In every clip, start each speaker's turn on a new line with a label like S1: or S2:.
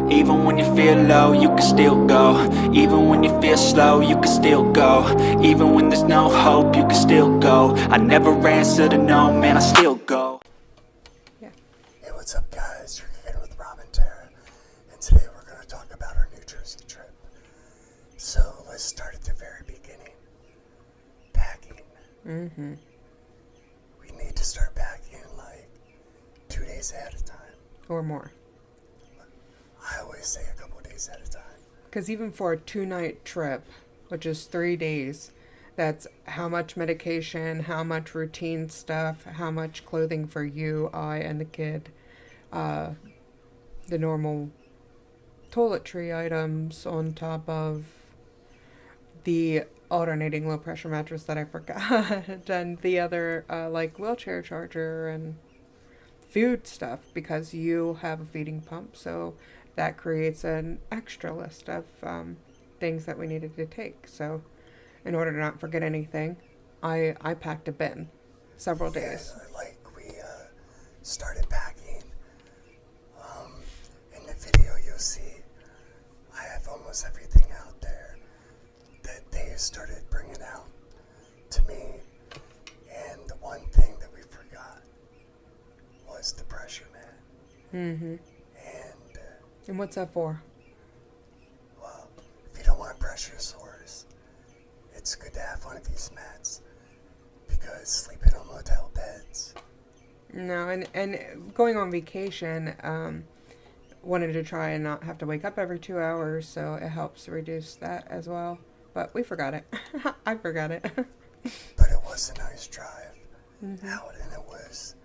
S1: Even when you feel low, you can still go. Even when you feel slow, you can still go. Even when there's no hope, you can still go. I never answer to no, man, I still go.
S2: Yeah.
S3: Hey, what's up, guys? You're kicking with Rob and Tara, and today we're going to talk about our New Jersey trip. So let's start at the very beginning. Packing.
S2: Mm-hmm.
S3: We need to start packing like 2 days ahead of time.
S2: Or more.
S3: I always say a couple days at a time.
S2: Because even for a 2-night trip, which is 3 days, that's how much medication, how much routine stuff, how much clothing for you, I, and the kid, the normal toiletry items on top of the alternating low pressure mattress that I forgot, and the other like wheelchair charger and food stuff because you have a feeding pump. So that creates an extra list of things that we needed to take. So in order to not forget anything, I packed a bin several days.
S3: Yeah, like we started packing. In the video you'll see I have almost everything out there that they started bringing out to me. And the one thing that we forgot was the pressure mat.
S2: Mm-hmm. And what's that for?
S3: Well, if you don't want pressure sores, it's good to have one of these mats because sleeping on motel beds.
S2: No, and going on vacation, wanted to try and not have to wake up every 2 hours, so it helps reduce that as well. But we forgot it. I forgot it.
S3: But it was a nice drive out, and it was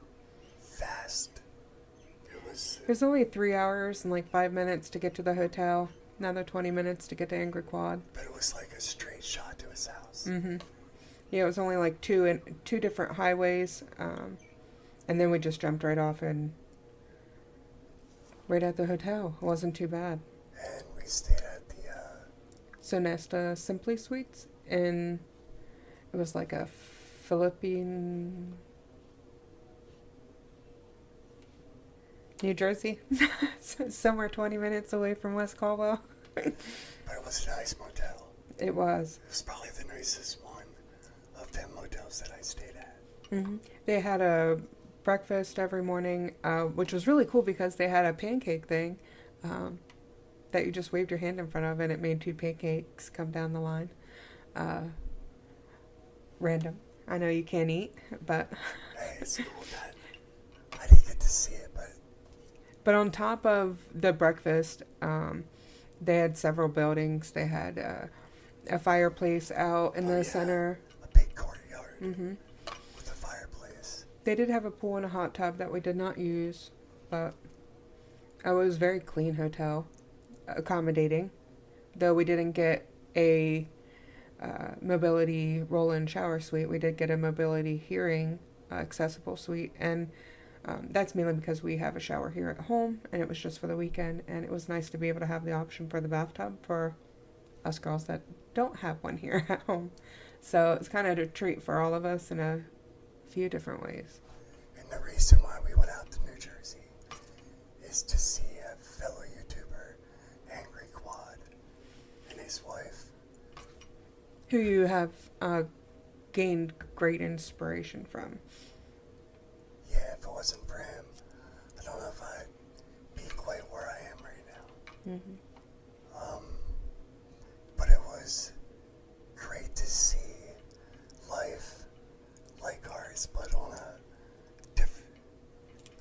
S3: fast.
S2: It was only 3 hours and like 5 minutes to get to the hotel. Another 20 minutes to get to Angry Quad.
S3: But it was like a straight shot to his house.
S2: Mm-hmm. Yeah, it was only like two different highways, and then we just jumped right off and right at the hotel. It wasn't too bad.
S3: And we stayed at the
S2: Sonesta Simply Suites, and it was like a Philippine, New Jersey, somewhere 20 minutes away from West Caldwell.
S3: but it was a nice motel.
S2: It was.
S3: It was probably the nicest one of them motels that I stayed at.
S2: Mm-hmm. They had a breakfast every morning, which was really cool because they had a pancake thing that you just waved your hand in front of, and it made 2 pancakes come down the line. Random. I know you can't eat, but
S3: Hey, it's cool that I didn't get to see it,
S2: but on top of the breakfast, they had several buildings. They had a fireplace out in the center.
S3: a big courtyard
S2: Mm-hmm.
S3: with a fireplace.
S2: They did have a pool and a hot tub that we did not use, but it was a very clean hotel, accommodating. Though we didn't get a mobility roll-in shower suite, we did get a mobility hearing accessible suite, and that's mainly because we have a shower here at home, and it was just for the weekend, and it was nice to be able to have the option for the bathtub for us girls that don't have one here at home. So it's kind of a treat for all of us in a few different ways.
S3: And the reason why we went out to New Jersey is to see a fellow YouTuber, Angry Quad, and his wife.
S2: Who you have gained great inspiration from.
S3: Yeah, if it wasn't for him, I don't know if I'd be quite where I am right now.
S2: Mm-hmm.
S3: But it was great to see life like ours, but on a different,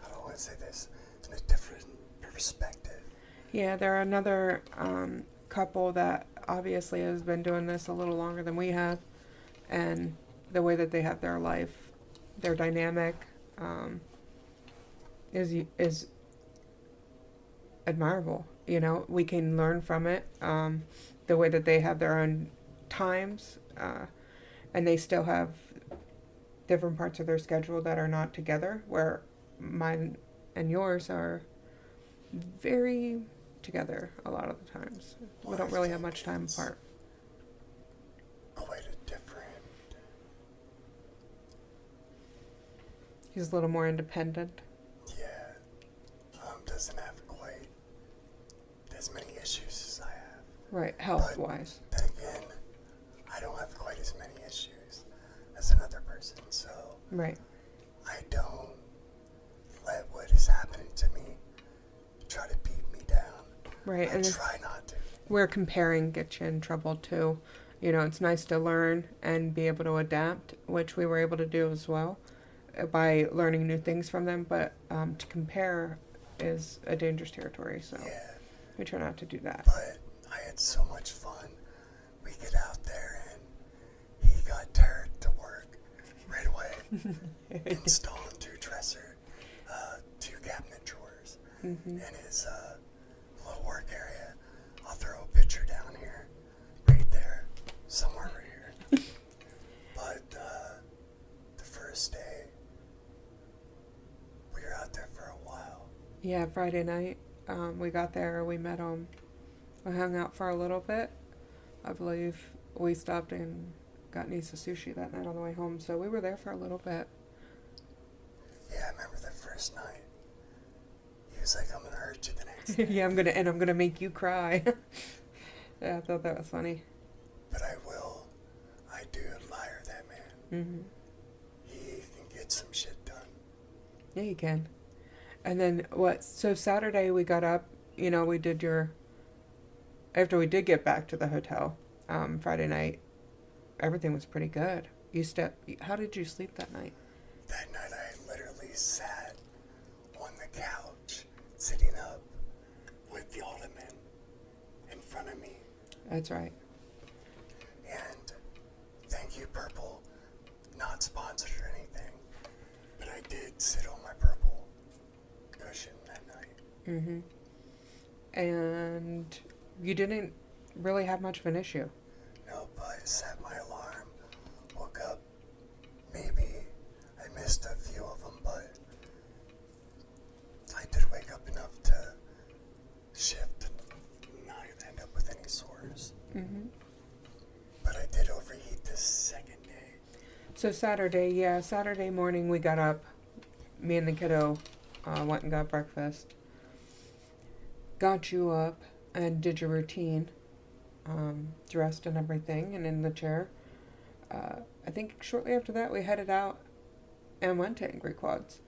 S3: I don't want to say this, in a different perspective.
S2: Yeah, they're another couple that obviously has been doing this a little longer than we have, and the way that they have their life, their dynamic, is admirable. You know, we can learn from it. The way that they have their own times, and they still have different parts of their schedule that are not together, where mine and yours are very together a lot of the times. We don't really have much time apart.
S3: Quite a different.
S2: He's a little more independent.
S3: Yeah. Doesn't have quite as many issues as I have.
S2: Right, health-wise.
S3: Then again, I don't have quite as many issues as another person, so
S2: Right.
S3: I don't let what is happening to me try to beat me down.
S2: Right,
S3: I
S2: and
S3: try not to.
S2: where comparing gets you in trouble too. You know, it's nice to learn and be able to adapt, which we were able to do as well by learning new things from them. But to compare is a dangerous territory, so
S3: Yeah,
S2: we try not to do that.
S3: but I had so much fun. We get out there and he got Tarek to work right away, installing 2 dresser, 2 cabinet drawers
S2: Mm-hmm.
S3: in his little work area. I'll throw a picture down here, right there, somewhere right here. But the first day, we were out there for a while.
S2: Yeah, Friday night, we got there, we met him, we hung out for a little bit. I believe we stopped and got Nisa sushi that night on the way home, so we were there for a little bit.
S3: Yeah, I remember the first night. He was like, I'm gonna hurt you the next day.
S2: Yeah, I'm gonna make you cry. Yeah, I thought that was funny.
S3: But I will. I do admire that man.
S2: Mm-hmm.
S3: He can get some shit done.
S2: Yeah, you can. And then what? So Saturday we got up. You know, we did after we did get back to the hotel. Friday night, everything was pretty good. How did you sleep that night?
S3: That night I literally sat on the couch, sitting up with the ottoman in front of me.
S2: That's right.
S3: And thank you, Purple. Not sponsored or anything. But I did sit on my purple cushion that night.
S2: Mm-hmm. And you didn't really have much of an issue.
S3: Nope, I set my alarm, woke up. Maybe I missed a few of them, but I did wake up enough to shift and not end up with any sores.
S2: Mm-hmm.
S3: But I did overheat this second day.
S2: So Saturday morning we got up. Me and the kiddo went and got breakfast. Got you up and did your routine. Dressed and everything and in the chair. I think shortly after that we headed out and went to Angry Quads.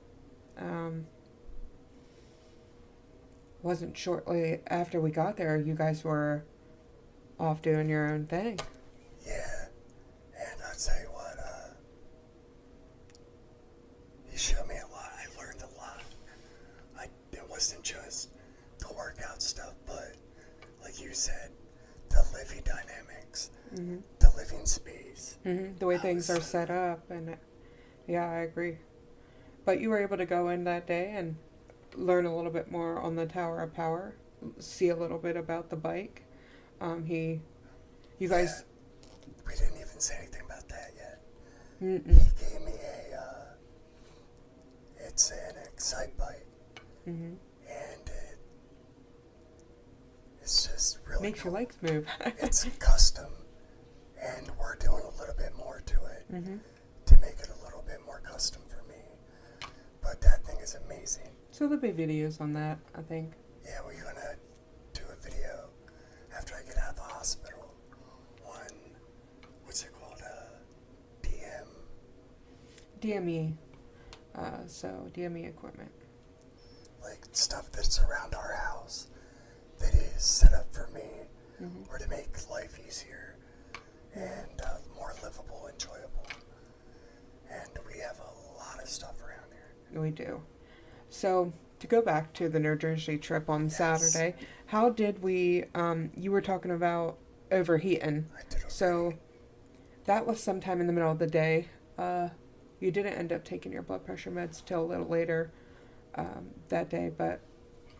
S2: Wasn't shortly after we got there you guys were off doing your own thing.
S3: Yeah, and I'll tell you what, he showed me a lot. I learned a lot. It wasn't just the workout stuff, but like you said, the living dynamics,
S2: Mm-hmm.
S3: the living space.
S2: Mm-hmm. The way things are set up, and yeah, I agree. But you were able to go in that day and learn a little bit more on the Tower of Power, see a little bit about the bike. You guys.
S3: We didn't even say anything about that yet.
S2: Mm-mm.
S3: He gave me it's an Excite bike,
S2: Mm-hmm.
S3: and it's just really
S2: Makes
S3: cool.
S2: your legs move.
S3: It's custom, and we're doing a little bit more to it
S2: Mm-hmm.
S3: to make it a little bit more custom for me. But that thing is amazing.
S2: So there'll be videos on that, I think.
S3: Yeah, we're gonna do a video after I get out of the hospital on what's it called?
S2: DME. So DME equipment.
S3: Like stuff that's around our house that is set up for me,
S2: Mm-hmm.
S3: or to make life easier and more livable, enjoyable. And we have a lot of stuff around here.
S2: We do. So to go back to the New Jersey trip on
S3: Yes.
S2: Saturday, how did we? You were talking about overheating.
S3: I did a
S2: So that was sometime in the middle of the day. You didn't end up taking your blood pressure meds till a little later that day, but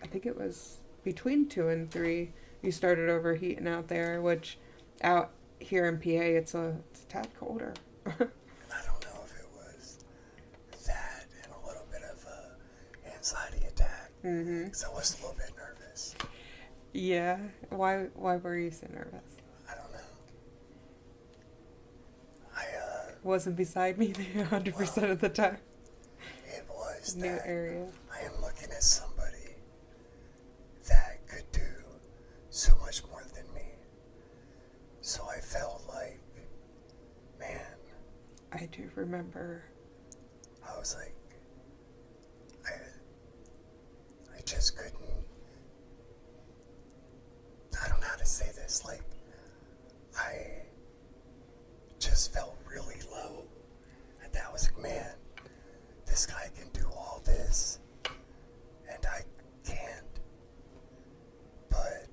S2: I think it was between 2 and 3 you started overheating out there, which out here in PA it's a tad colder.
S3: And I don't know if it was that and a little bit of anxiety attack.
S2: Mm-hmm.
S3: Because I was a little bit nervous.
S2: Yeah. Why were you so nervous?
S3: I don't know.
S2: Wasn't beside me 100% of the time.
S3: It was
S2: New
S3: that
S2: area.
S3: I am looking at somebody that could do
S2: I do remember.
S3: I was like, I just couldn't. I don't know how to say this. Like, I just felt really low. And I was like, man, this guy can do all this, and I can't. But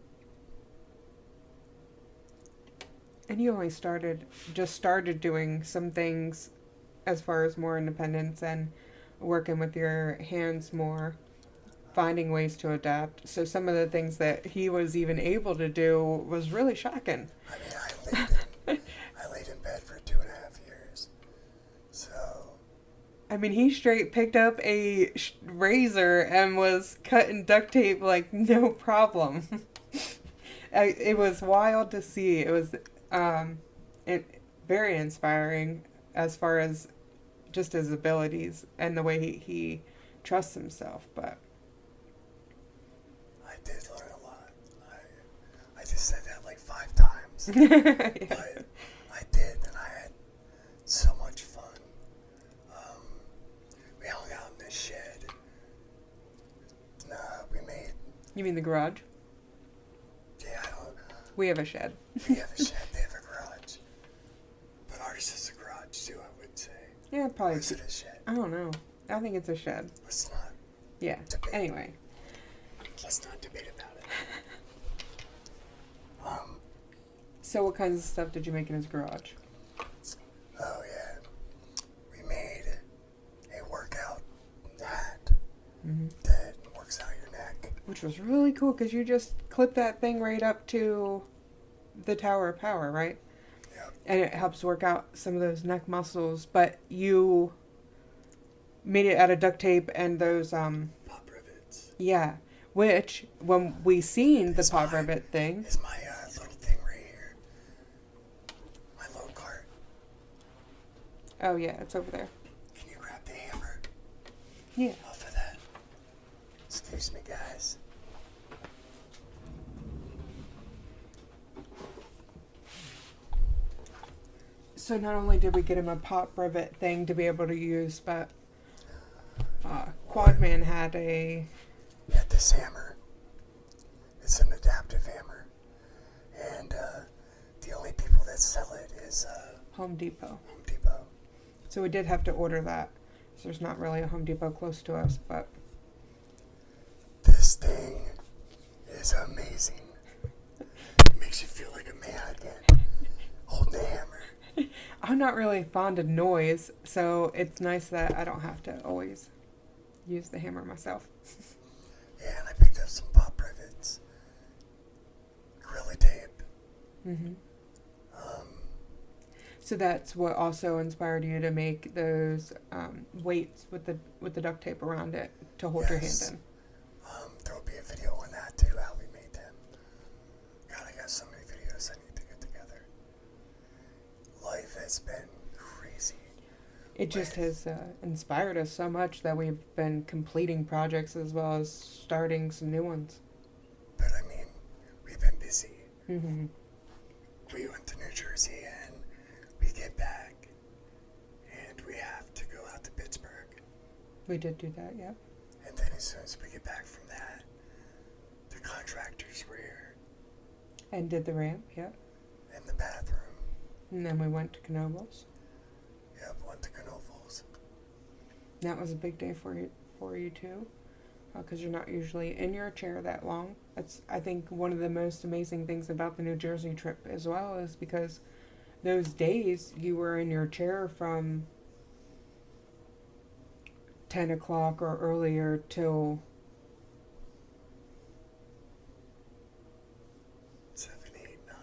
S2: And you only just started doing some things as far as more independence and working with your hands more, finding ways to adapt. So some of the things that he was even able to do was really shocking.
S3: I mean, I laid in bed for 2.5 years. So
S2: I mean, he straight picked up a razor and was cutting duct tape like no problem. It was wild to see. It was very inspiring as far as just his abilities and the way he trusts himself. But
S3: I did learn a lot. I just said that like 5 times.
S2: yeah.
S3: But I did, and I had so much fun. We hung out in this shed. We made,
S2: You mean the garage?
S3: yeah,
S2: We have a shed.
S3: we have a shed, they have a garage. But ours is a garage too, I would say.
S2: Yeah,
S3: Or
S2: probably.
S3: is it a shed?
S2: I don't know. I think it's a shed.
S3: Let's not
S2: Yeah.
S3: debate.
S2: Anyway.
S3: Let's not debate about it.
S2: So what kinds of stuff did you make in his garage?
S3: Oh yeah. We made a workout hat that works out your neck.
S2: Which was really cool because you just clip that thing right up to the Tower of Power, right?
S3: Yep.
S2: And it helps work out some of those neck muscles. But you made it out of duct tape and those,
S3: Pop rivets.
S2: yeah. Which, when we seen the
S3: It's
S2: pop
S3: mine.
S2: rivet thing,
S3: Is my little thing right here. My low cart.
S2: oh yeah, it's over there.
S3: Can you grab the hammer
S2: Yeah.
S3: off of that? Excuse me, guys.
S2: So not only did we get him a pop rivet thing to be able to use, but Quadman had a...
S3: We had this hammer. It's an adaptive hammer. And the only people that sell it is
S2: Home Depot.
S3: Home Depot.
S2: So we did have to order that. So there's not really a Home Depot close to us, but
S3: This thing is amazing. It makes you feel like a man again. Holding the hammer.
S2: I'm not really fond of noise, so it's nice that I don't have to always use the hammer myself.
S3: Yeah, and I picked up some pop rivets. Gorilla tape.
S2: Mm-hmm. So that's what also inspired you to make those weights with the duct tape around it to hold your hand
S3: Yes.
S2: in.
S3: There will be a video on that too, how we made them. God, I got so many videos I need to get together. Life has been crazy.
S2: It just has inspired us so much that we've been completing projects as well as starting some new ones.
S3: But I mean, we've been busy.
S2: Mm-hmm.
S3: We went to New Jersey and we get back and we have to go out to Pittsburgh.
S2: We did do that, yeah.
S3: And then as soon as we get back from that, the contractors were here
S2: And did the ramp, yeah.
S3: in the bathroom.
S2: And then we went to Knoebels.
S3: Yep, went to Canoval's.
S2: That was a big day for you too, because you're not usually in your chair that long. That's, I think, one of the most amazing things about the New Jersey trip as well, is because those days you were in your chair from 10 o'clock or earlier till
S3: 7, 8, 9.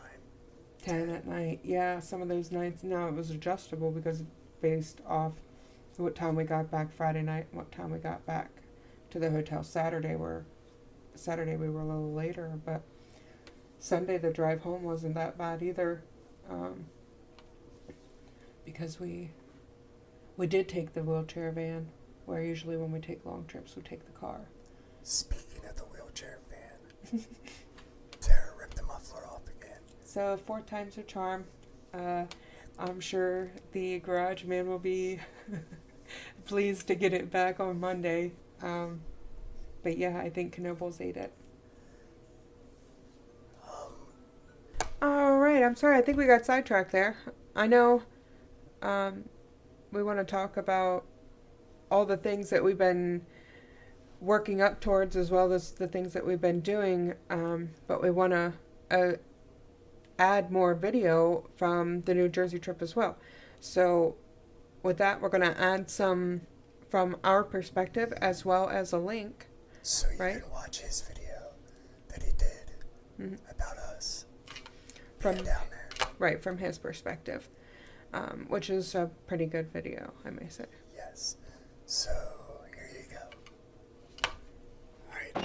S2: 10 at night. Yeah, some of those nights. Now it was adjustable because based off what time we got back Friday night, what time we got back to the hotel Saturday. Saturday we were a little later, but Sunday the drive home wasn't that bad either, because we did take the wheelchair van, where usually when we take long trips we take the car.
S3: Speaking of the wheelchair van, Tara ripped the muffler off again.
S2: So 4 times her charm. I'm sure the garage man will be pleased to get it back on Monday. But yeah, I think Knobles ate it. All right, I'm sorry. I think we got sidetracked there. I know we want to talk about all the things that we've been working up towards as well as the things that we've been doing, but we want to add more video from the New Jersey trip as well. So with that, we're going to add some from our perspective as well as a link.
S3: So you
S2: right?
S3: can watch his video that he did about us
S2: From
S3: being down there.
S2: Right, from his perspective, which is a pretty good video, I may say.
S3: Yes. So here you go. All right.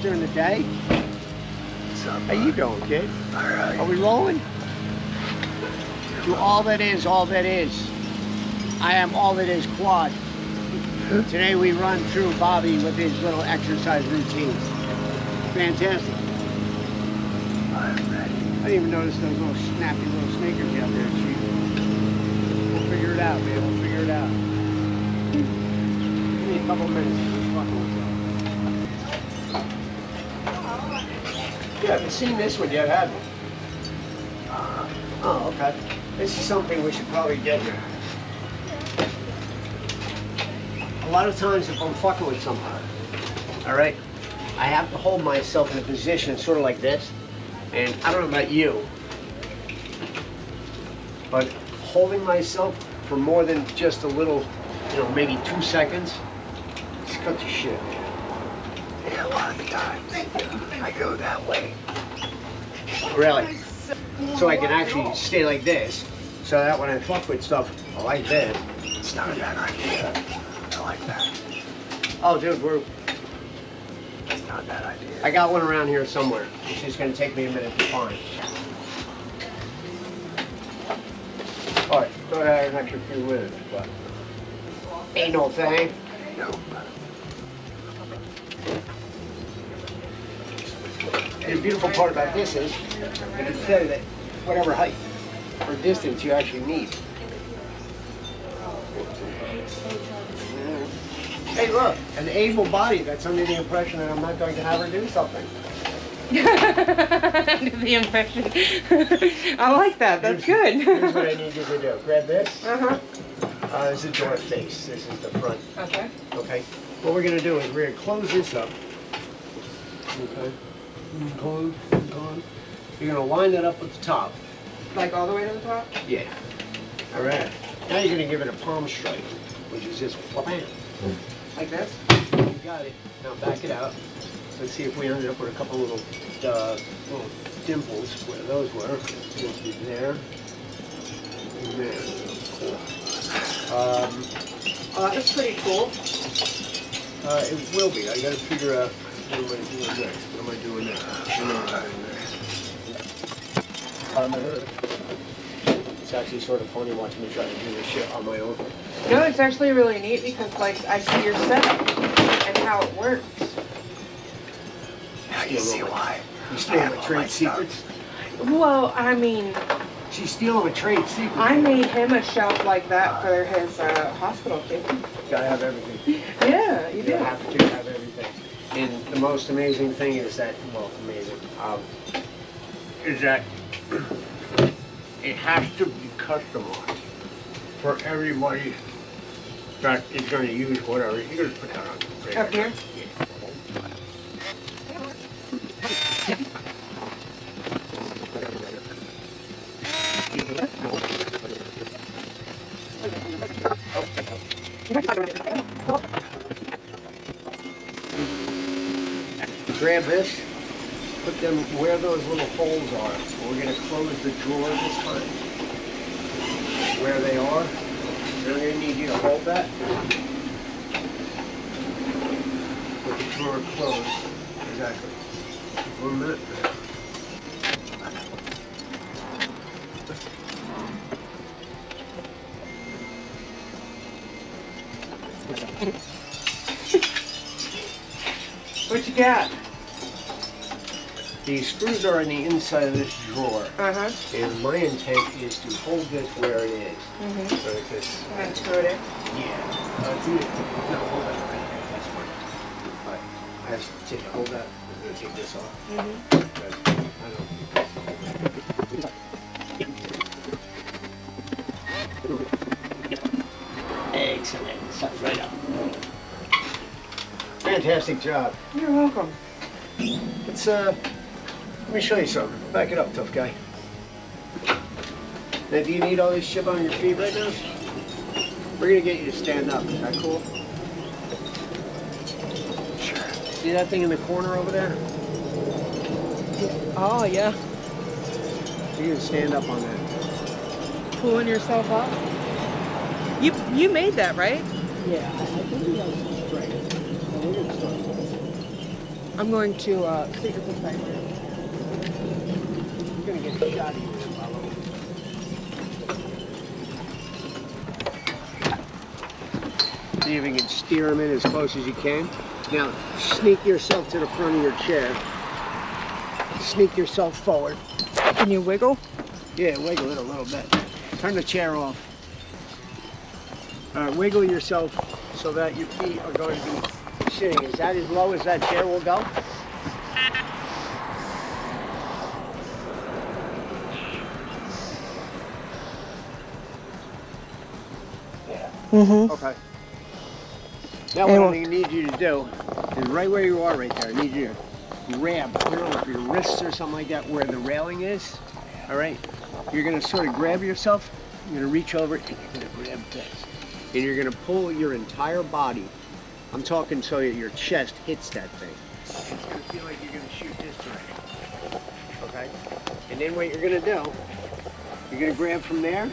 S4: during the day.
S3: What's up,
S4: How you doing, kid?
S3: All right.
S4: Are we rolling? To all that is, all that is. I am all that is quad. Today we run through Bobby with his little exercise routines. Fantastic.
S3: I'm ready.
S4: I didn't even notice those little snappy little sneakers you have there, Chief. We'll figure it out, man. We'll figure it out. Give me a couple minutes. Just fucking with that. You haven't seen this one yet, have you? Oh, okay. This is something we should probably get here. A lot of times if I'm fucking with somebody, all right, I have to hold myself in a position sort of like this. And I don't know about you, but holding myself for more than just a little, you know, maybe 2 seconds, it's cut to shit.
S3: Yeah, a lot of the times I go that way.
S4: Really. So I can actually stay like this, so that when I fuck with stuff like this.
S3: It's not a bad idea. I like that.
S4: Oh, dude,
S3: It's not a bad idea.
S4: I got one around here somewhere. It's just gonna take me a minute to find. All right, go ahead an extra few minutes, but ain't no thing.
S3: Nope.
S4: And the beautiful part about this is, I can tell you that whatever height or distance you actually need. Hey, look, an able body that's under the impression that I'm not going to have her do something.
S2: Under the impression. I like that. That's good.
S4: Here's what I need you to do. Grab this.
S2: Uh-huh.
S4: This is door face. This is the front.
S2: Okay.
S4: Okay. What we're going to do is we're going to close this up. Okay. Close. Close. You're going to line that up with the top.
S2: Like all the way to the top?
S4: Yeah. All right. Now you're going to give it a palm strike, which is just bam.
S2: Like this?
S4: You got it. Now back it out. Let's see if we ended up with a couple little dimples where those were. It's supposed to be there and there. Cool.
S2: Oh, that's pretty cool.
S4: It will be. I got to figure out what am I doing next. What am I doing next? It's actually sort of funny watching me try to do this shit on my own.
S2: No, it's actually really neat because, like, I see your setup and how it works.
S3: Now you see why.
S4: You stealing my trade secrets?
S2: Well, I mean,
S4: She's stealing my trade secrets.
S2: I made him a shelf like that for his hospital kit.
S4: Gotta have everything.
S2: Yeah, you
S4: You
S2: do.
S4: have to have everything. And the most amazing thing is that, well, amazing, is that it has to be customized for everybody that is going to use whatever. You just put that on. Right
S2: Up here?
S4: Grab this, put them where those little holes are. We're going to close the drawer this time. Where they are. And I'm going to need you to hold that. With the drawer closed. Exactly. 1 minute.
S2: What you got?
S4: The screws are on the inside of this drawer.
S2: Uh-huh.
S4: And my intent is to hold this where it is.
S2: Mm-hmm.
S4: So if this,
S2: And screw it in.
S4: yeah. No, hold that right there. That's fine. But I have to take hold that. I'm going to take this off.
S2: Mm-hmm.
S4: Excellent. Suck right up. Fantastic job.
S2: You're welcome.
S4: Let's let me show you something. Back it up, tough guy. Now, do you need all this shit on your feet right now? We're gonna get you to stand up. Is that cool?
S3: Sure.
S4: See that thing in the corner over there?
S2: Oh, yeah.
S4: You're gonna stand up on that.
S2: Pulling yourself up? You made that, right?
S4: Yeah, I think you guys are straight. So we're gonna start with this.
S2: I'm going to set your foot timer.
S4: I'm gonna get a shot of you there, Paulo. See if you can steer them in as close as you can. Now, sneak yourself to the front of your chair. Sneak yourself forward.
S2: Can you wiggle?
S4: Yeah, wiggle it a little bit. Turn the chair off. Wiggle yourself so that your feet are going to be sitting. Is that as low as that chair will go? Yeah.
S2: Mm-hmm.
S4: Okay. Now what I need you to do is right where you are right there, I need you to grab, you know, with your wrists or something like that where the railing is. All right? You're going to sort of grab yourself, you're going to reach over and you're going to grab this. And you're going to pull your entire body. I'm talking so that your chest hits that thing. It's going to feel like you're going to shoot this direction. Okay? And then what you're going to do, you're going to grab from there,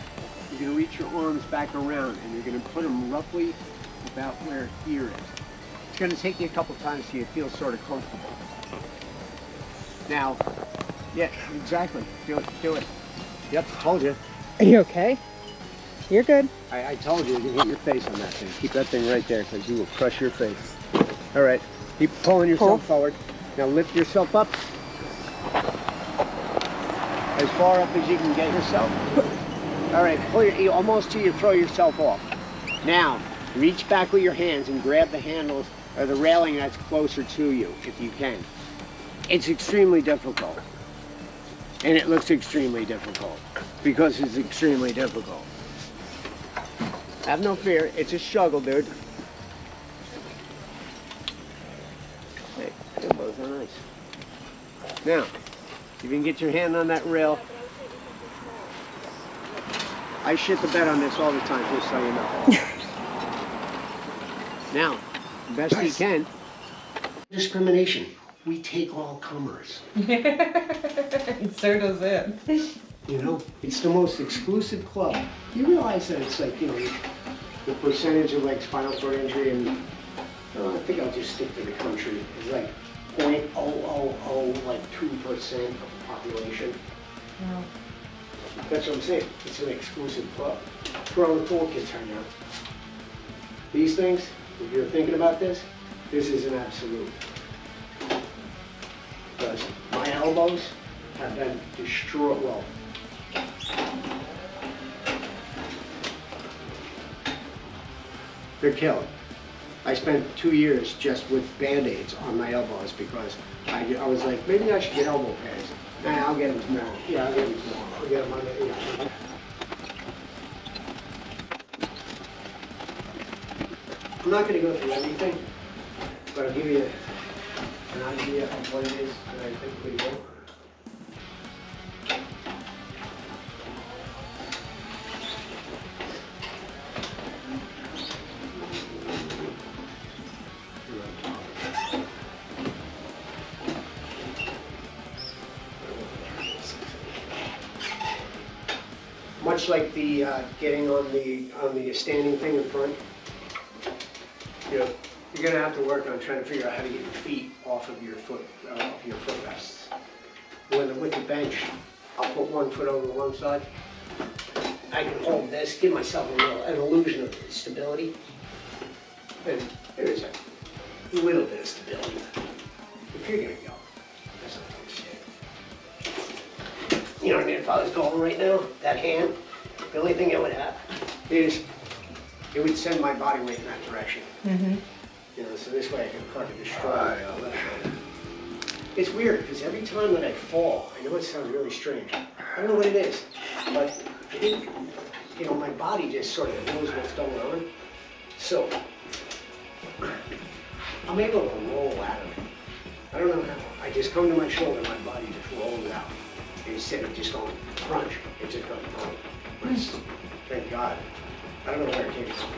S4: you're going to reach your arms back around and you're going to put them roughly about where here is. It's going to take you a couple times so you feel sort of comfortable. Now, yeah, exactly. Do it, do it. Yep, told you.
S2: Are you okay? You're good.
S4: I told you to hit your face on that thing. Keep that thing right there because you will crush your face. All right, keep pulling yourself forward. Now lift yourself up. As far up as you can get yourself. All right, pull your, almost till you throw yourself off. Now, reach back with your hands and grab the handles or the railing that's closer to you if you can. It's extremely difficult. And it looks extremely difficult because it's extremely difficult. Have no fear, it's a struggle, dude. Hey, elbows are nice. Now, if you can get your hand on that rail. I shit the bed on this all the time, just so you know. Now, best you can. Discrimination. We take all comers.
S2: And so does it.
S4: You know, it's the most exclusive club. You realize that it's like, you know, the percentage of like spinal cord injury and I think I'll just stick to the country. It's like 0.000 like 2% of the population.
S2: Wow.
S4: That's what I'm saying. It's an exclusive club. It's where all the cool kids hang out. These things, if you're thinking about this is an absolute. Because my elbows have been destroyed. Well, they're killed. I spent 2 years just with Band-Aids on my elbows because I was like, maybe I should get elbow pads. Nah, I'll get them tomorrow. Yeah, I'll get them tomorrow. I'll get them Monday. Yeah. I'm not going to go through everything, but I'll give you an idea of what it is that I think we do. Much like the getting on the standing thing in front, you know, you're gonna have to work on trying to figure out how to get your feet off of your footrests. With the bench, I'll put one foot on one side. I can hold this, give myself an illusion of stability, and there's a little bit of stability. If you're gonna go, that's not gonna shit. You know what I mean? If I was going right now, that hand, the only thing it would have is it would send my body weight in that direction.
S2: Mm-hmm.
S4: You know, so this way I can fucking destroy my left hand. It's weird because every time that I fall, I know it sounds really strange. I don't know what it is, but I think, you know, my body just sort of knows what's going on. So I'm able to roll out of it. I don't know how. I just come to my shoulder, my body just rolls out. Instead of just going crunch, it just goes crunch. Thank God. I don't know where it came from.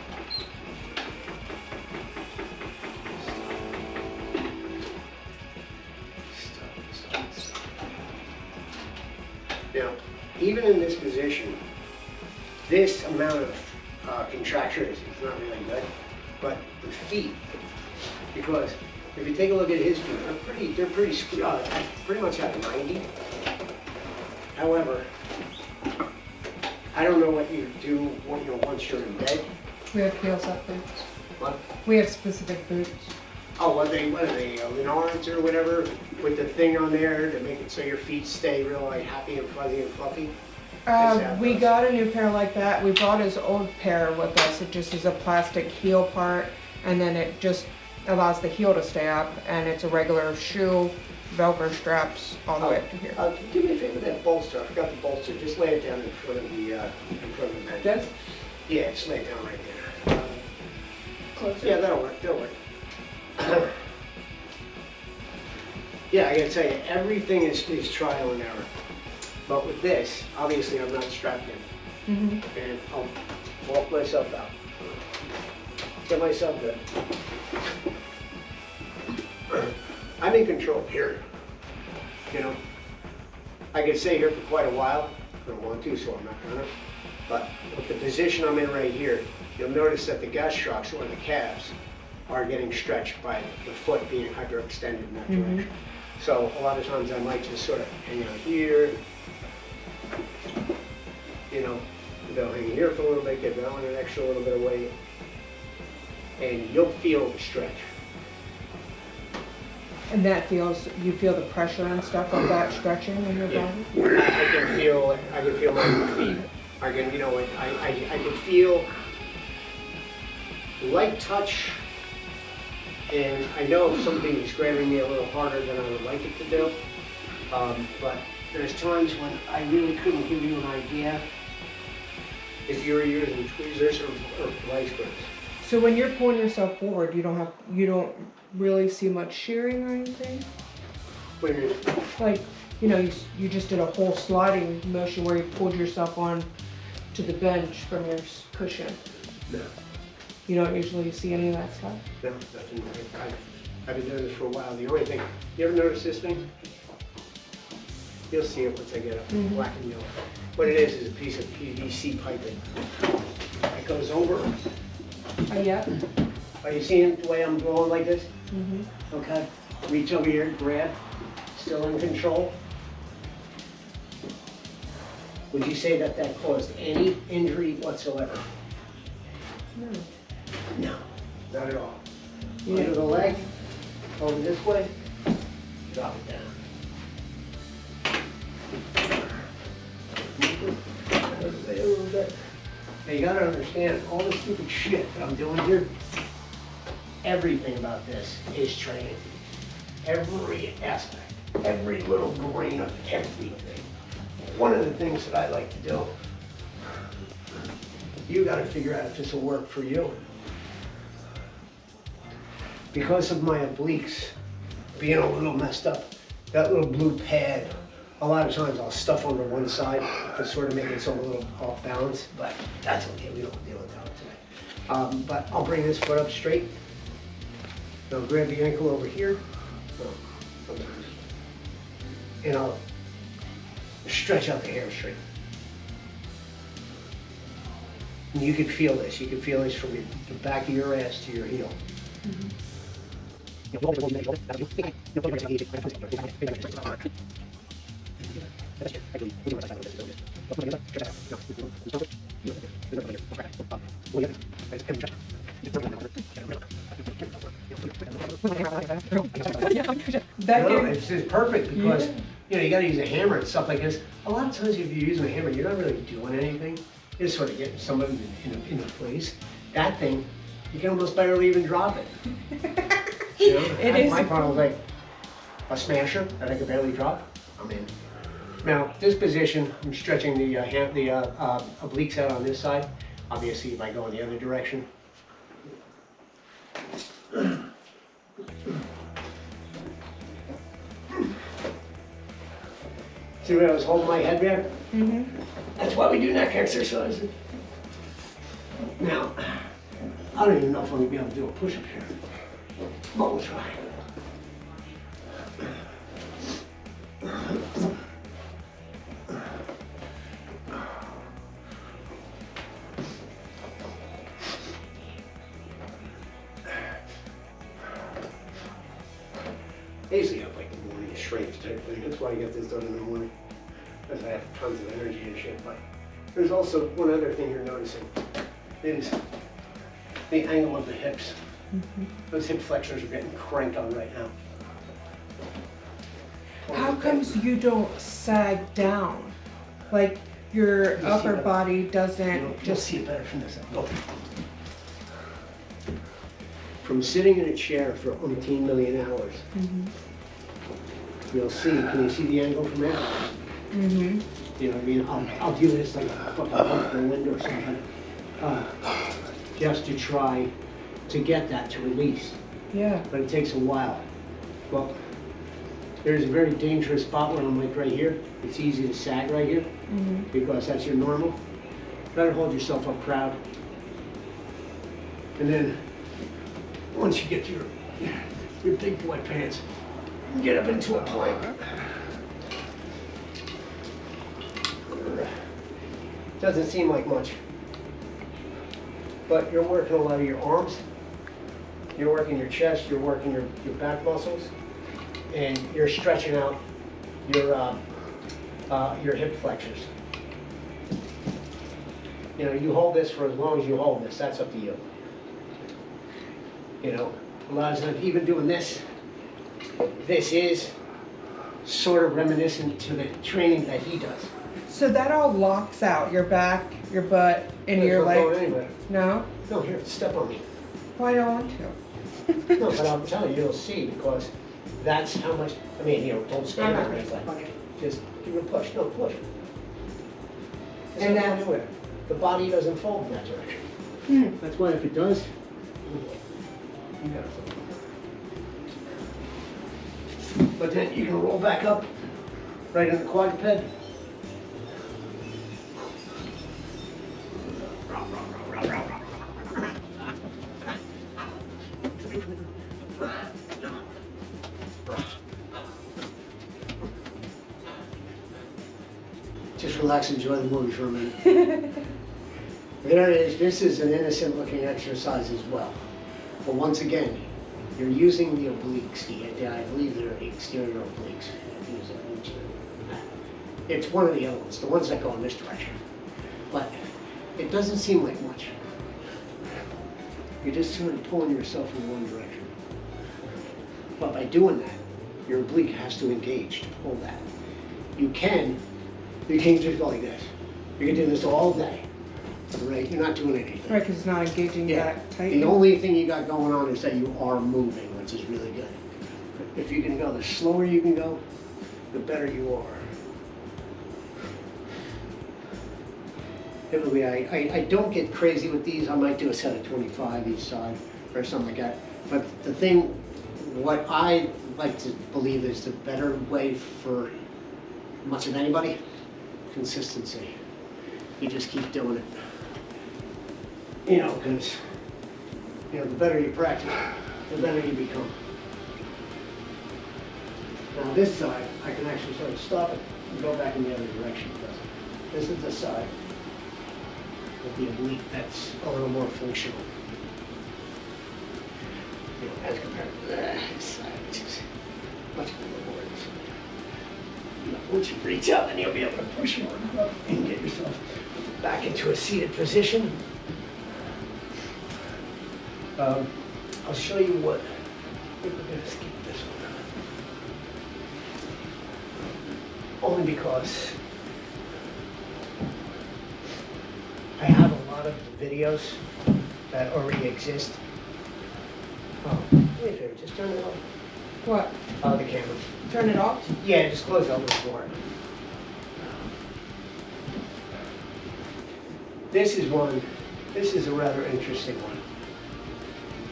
S4: Now, even in this position, this amount of contraction is not really good, but the feet, because if you take a look at his feet, they're pretty much at a 90. However, I don't know what you do once you're in bed.
S2: We have heel-up boots.
S4: What?
S2: We have specific boots.
S4: Oh, what are they, Lenards or whatever, with the thing on there to make it so your feet stay real like happy and fuzzy and fluffy?
S2: We got a new pair like that. We brought his old pair with us. It just is a plastic heel part, and then it just allows the heel to stay up, and it's a regular shoe, Velcro straps all the way up to here.
S4: Do me a favor with that bolster. I forgot the bolster. Just lay it down in front of the bed.
S2: This?
S4: Yeah, just lay it down right there.
S2: Closer.
S4: Yeah, that'll work. Yeah, I gotta tell you, everything is trial and error. But with this, obviously I'm not strapped in.
S2: Mm-hmm.
S4: And I'll walk myself out. Get myself good. I'm in control here. You know, I could stay here for quite a while. I don't want to, so I'm not gonna. But with the position I'm in right here, you'll notice that the gastrocs or the calves are getting stretched by the foot being hyperextended in that direction. So a lot of times I might just sort of hang out here, you know, they'll hang here for a little bit, get down an extra little bit of weight, and you'll feel the stretch.
S2: And that you feel the pressure and stuff of that stretching in your body?
S4: I can feel my feet. I can, I can feel light touch, and I know something is grabbing me a little harder than I would like it to do, but there's times when I really couldn't give you an idea if you were using tweezers or vice grips.
S2: So when you're pulling yourself forward, you don't really see much shearing or anything?
S4: What do you mean?
S2: Like, you just did a whole sliding motion where you pulled yourself on to the bench from your cushion.
S4: No.
S2: You don't usually see any of that stuff?
S4: No, nothing. I've been doing this for a while. The only thing, you ever notice this thing? You'll see it once I get up, black and yellow. What it is a piece of PVC piping. It goes over.
S2: Yeah.
S4: Are you seeing the way I'm going like this?
S2: Mm-hmm.
S4: Okay. Reach over here, grab, still in control. Would you say that caused any injury whatsoever?
S2: No.
S4: No, not at all.
S2: Yeah.
S4: Under the leg, over this way, drop it down. A little bit. Now you gotta understand, all the stupid shit that I'm doing here, everything about this is training. Every aspect, every little grain of everything. One of the things that I like to do, you gotta figure out if this will work for you. Because of my obliques being a little messed up, that little blue pad, a lot of times I'll stuff under one side to sort of make it so I'm a little off balance, but that's okay, we don't deal with that today. But I'll bring this foot up straight. I'll grab the ankle over here, and I'll stretch out the hamstring. And you can feel this. You can feel this from the back of your ass to your heel.
S2: Mm-hmm.
S4: It's perfect because you got to use a hammer and stuff like this. A lot of times if you're using a hammer, you're not really doing anything. You're just sort of getting somebody in place. That thing, you can almost barely even drop it. My problem is like a smasher that I could barely drop. I'm in. Now this position, I'm stretching the obliques out on this side. Obviously, if I go in the other direction. See when I was holding my head there?
S2: Mm-hmm.
S4: That's why we do neck exercises. Now, I don't even know if I'm gonna be able to do a push-up here, but we'll try. exercise type thing. That's why I get this done in the morning, because I have tons of energy and shit. But there's also one other thing you're noticing is the angle of the hips. Those hip flexors are getting cranked on right now.
S2: How comes you don't sag down? Like your
S4: You'll see
S2: upper
S4: better.
S2: body doesn't
S4: You'll
S2: just.
S4: see it better from this angle. From sitting in a chair for umpteen million hours, you'll see, can you see the angle from there?
S2: Mm-hmm.
S4: You know what I mean? I'll do this like a fucking bump in the window or something. Just to try to get that to release.
S2: Yeah.
S4: But it takes a while. Well, there's a very dangerous spot where I'm like right here. It's easy to sag right here because that's your normal. Better hold yourself up proud. And then once you get your big boy pants, get up into a plank. Doesn't seem like much, but you're working a lot of your arms, you're working your chest, you're working your back muscles, and you're stretching out your hip flexors. You know, you hold this for as long as you hold this, that's up to you. You know, a lot of times, even doing this is sort of reminiscent to the training that he does.
S2: So that all locks out your back, your butt, and your
S4: It's not going
S2: legs.
S4: anywhere.
S2: No?
S4: No, here, step on me.
S2: Well, I don't want to.
S4: No, but I'm telling you, you'll see, because that's how much, I mean, you know, don't stand there or anything. Just give it a push, no, push. It's
S2: And
S4: not going
S2: that's-
S4: anywhere. The body doesn't fold in that direction. That's why if it does, you gotta fold. But then you can roll back up, right in the quadruped. Just relax, enjoy the movie for a minute. There it is. This is an innocent looking exercise as well. But once again, you're using the obliques. I believe they're exterior obliques. It's one of the other ones, the ones that go in this direction. But it doesn't seem like much. You're just sort of pulling yourself in one direction. But by doing that, your oblique has to engage to pull that. You can't just go like this. You can do this all day. Right? You're not doing anything.
S2: Right, because it's not engaging
S4: Yeah.
S2: that tight.
S4: The only thing you got going on is that you are moving, which is really good. If you can go, the slower you can go, the better you are. Typically, I don't get crazy with these. I might do a set of 25 each side or something like that. But the thing, what I like to believe is the better way for much of anybody, consistency. You just keep doing it. You know, because, you know, the better you practice, the better you become. Now this side, I can actually sort of stop it and go back in the other direction. Because this is the side of the oblique that's a little more functional. You know, as compared to this side, which is much more laborious. You know, once you reach out, then you'll be able to push more up and get yourself back into a seated position. I'll show you what, I think we're gonna skip this one. Only because I have a lot of videos that already exist. Oh, do me a favor, just turn it off.
S2: What?
S4: The camera.
S2: Turn it off?
S4: Yeah, just close that little door. This is a rather interesting one.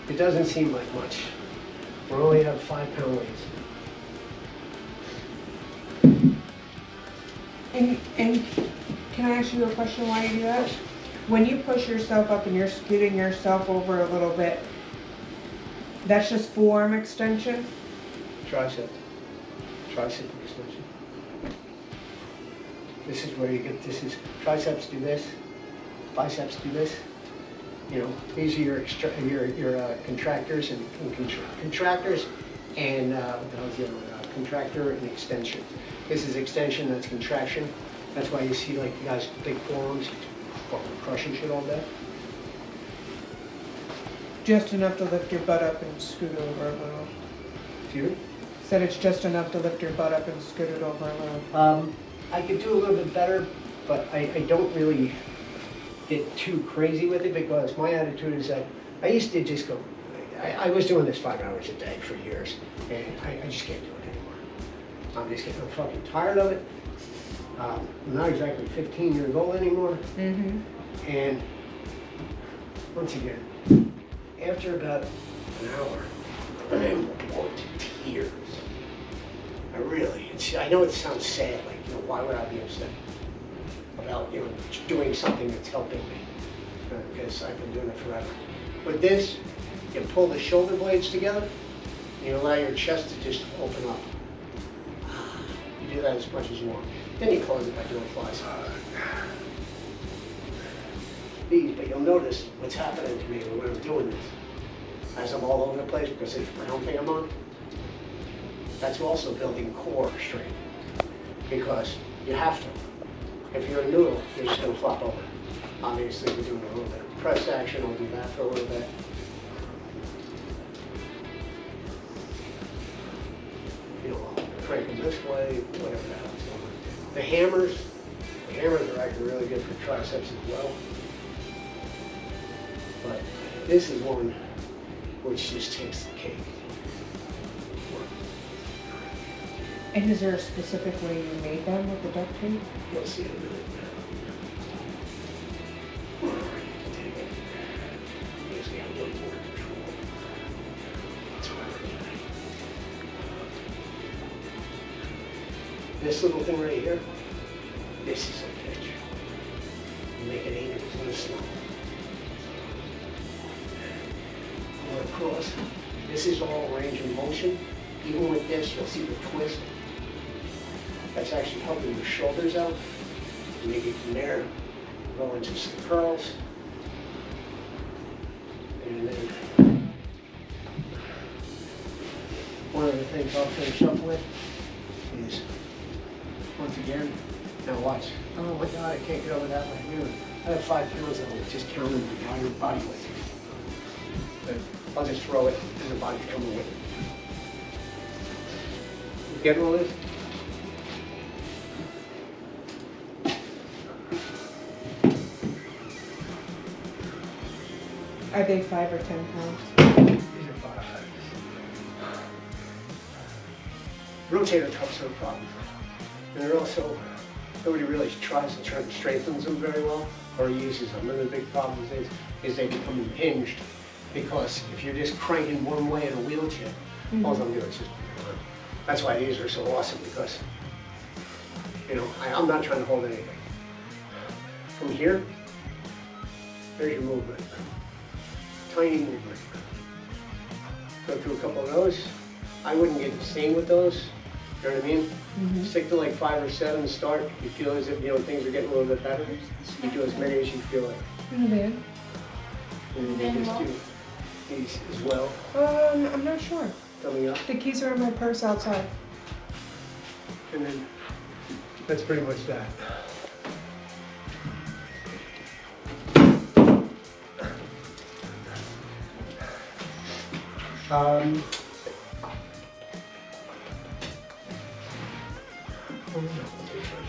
S4: It doesn't seem like much. We only have 5-pound weights.
S2: And can I ask you a question while you do that? When you push yourself up and you're scooting yourself over a little bit, that's just forearm extension?
S4: Tricep extension. This is where you get, this is, triceps do this, biceps do this. You know, these are your contractors and contractors and what the hell's the other one? contractor and extension. This is extension, that's contraction. That's why you see like guys with big forearms, fucking crushing shit all day.
S2: Just enough to lift your butt up and scoot over a little.
S4: Excuse me?
S2: Said it's just enough to lift your butt up and scoot it over a little.
S4: I could do a little bit better, but I don't really get too crazy with it because my attitude is that I used to just go, I was doing this 5 hours a day for years, and I just can't do it anymore. I'm fucking tired of it. I'm not exactly 15 years old anymore.
S2: Mm-hmm.
S4: And once again, after about an hour, I'm bored to tears. I know it sounds sad, like, why would I be upset about, doing something that's helping me? Because I've been doing it forever. With this, you pull the shoulder blades together, and you allow your chest to just open up. You do that as much as you want. Then you close it by doing flies. But you'll notice what's happening to me when I'm doing this. As I'm all over the place because of the ground thing I'm on, that's also building core strength. Because you have to. If you're a noodle, you're just going to flop over. Obviously, we're doing a little bit of press action. I'll do that for a little bit. I'll crank them this way, whatever the hell is going on. The hammers are actually really good for triceps as well. But this is one which just takes the cake.
S2: And is there a specific way you made them with the duct tape?
S4: You'll see in a minute. Usually have a little more control. That's why we're doing it. This little thing right here, this is a pitch. You make it 8 inches in the snow. Going across. This is all range of motion. Even with this, you'll see the twist. That's actually helping your shoulders out. Maybe from there, go into some curls. And then, one of the things I'll finish up with is, once again, now watch. Oh my God, I can't get over that like you. I have 5 pounds of it, just counting my body weight. But I'll just throw it, and the body's coming with it. You getting all this?
S2: Are they 5 or 10 pounds?
S4: These are 5. Rotator cuffs are a problem. And they're also, nobody really tries and strengthens them very well or uses them. One of the big problems is they become impinged because if you're just cranking one way in a wheelchair, all I'm doing is just, that's why these are so awesome because, I'm not trying to hold anything. From here, there's your movement. Tiny movement. Go through a couple of those. I wouldn't get insane with those. You know what I mean?
S2: Mm-hmm.
S4: Stick to like 5 or 7 start. You feel as if things are getting a little bit better. You do as many as you feel like.
S2: Not bad.
S4: And then you just do these as well.
S2: I'm not sure.
S4: Coming up.
S2: The keys are in my purse outside.
S4: And then that's pretty much that.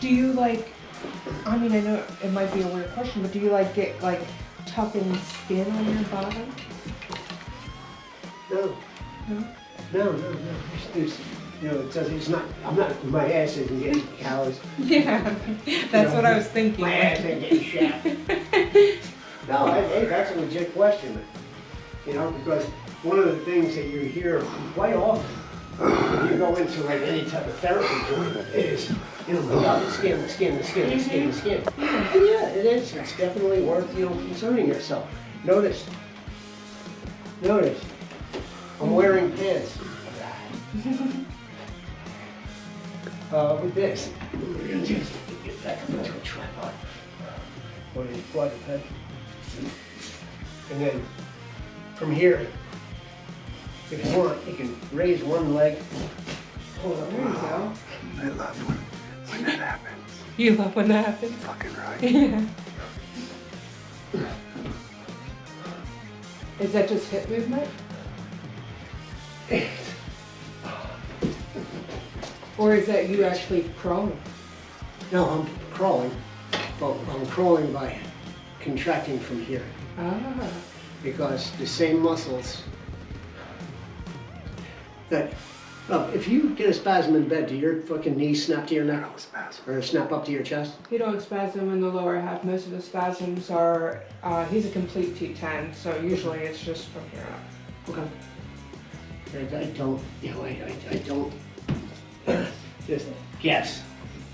S2: Do you I know it might be a weird question, but do you get tucking skin on your bottom?
S4: No.
S2: No?
S4: No. There's, it's not, my ass isn't getting callous.
S2: Yeah, that's what I was thinking.
S4: My ass ain't getting shafted. No, hey, that's a legit question. Because one of the things that you hear quite often when you go into any type of therapy is, about the skin. And yeah, it is. It's definitely worth, concerning yourself. Notice, I'm wearing pants. With this, we're going to just get back up into a tripod. Or a quadruped. And then, from here, if you want, you can raise one leg pull it up.
S2: There you go.
S3: I love when that happens.
S2: You love when that happens.
S3: Fucking right.
S2: Yeah. Is that just hip movement? Or is that you actually crawling?
S4: No, I'm crawling. But I'm crawling by contracting from here.
S2: Ah.
S4: Because the same muscles that, if you get a spasm in bed, do your fucking knees snap to your neck? Or snap up to your chest?
S2: You don't spasm in the lower half. Most of the spasms are, he's a complete T10, so usually it's just from here up.
S4: Okay. I don't, I don't just guess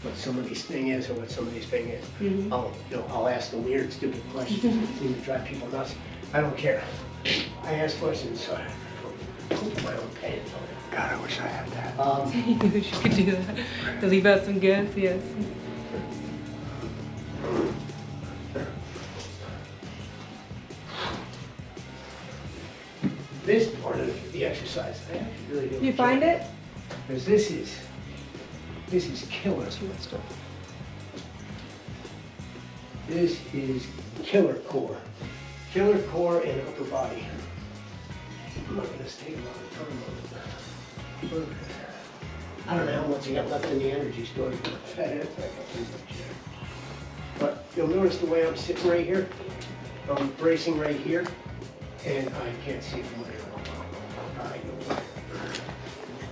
S4: what somebody's thing is or what somebody's thing is.
S2: Mm-hmm.
S4: I'll ask the weird, stupid questions that seem to drive people nuts. I don't care. I ask questions so I poop my own pants.
S3: God, I wish I had that.
S2: You wish you could do that. To leave out some gas, yes.
S4: This part of the exercise, I actually really do.
S2: You find it?
S4: Because this is killer. This is killer core. Killer core and upper body. I'm not gonna take a lot of time on it. I don't know how much I got left in the energy storage. But you'll notice the way I'm sitting right here. I'm bracing right here, and I can't see from where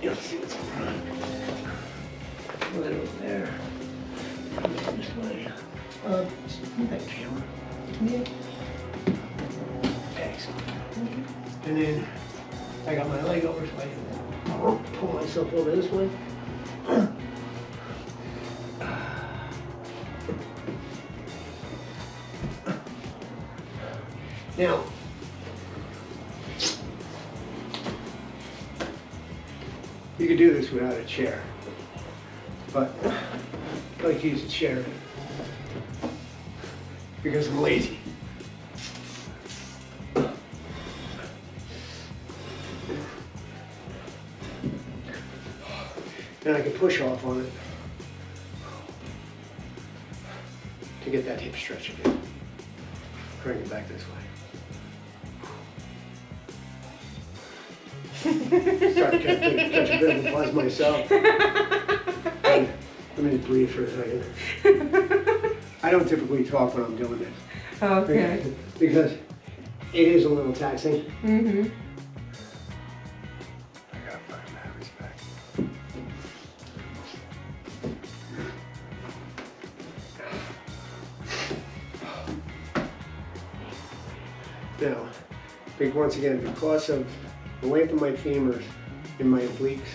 S4: you'll see what's going on. Right over there. This way. Move that camera. Yeah. Excellent. And then I got my leg over, so I pull myself over this way. Now, you could do this without a chair, but I like to use a chair because I'm lazy. And I can push off on it to get that hip stretch again. Bring it back this way. Start to catch a bit of a buzz myself. Let me just breathe for a second. I don't typically talk when I'm doing this.
S2: Okay.
S4: Because it is a little taxing.
S2: Mm-hmm.
S3: I gotta find that respect.
S4: Now, I think once again, because of the length of my femurs and my obliques,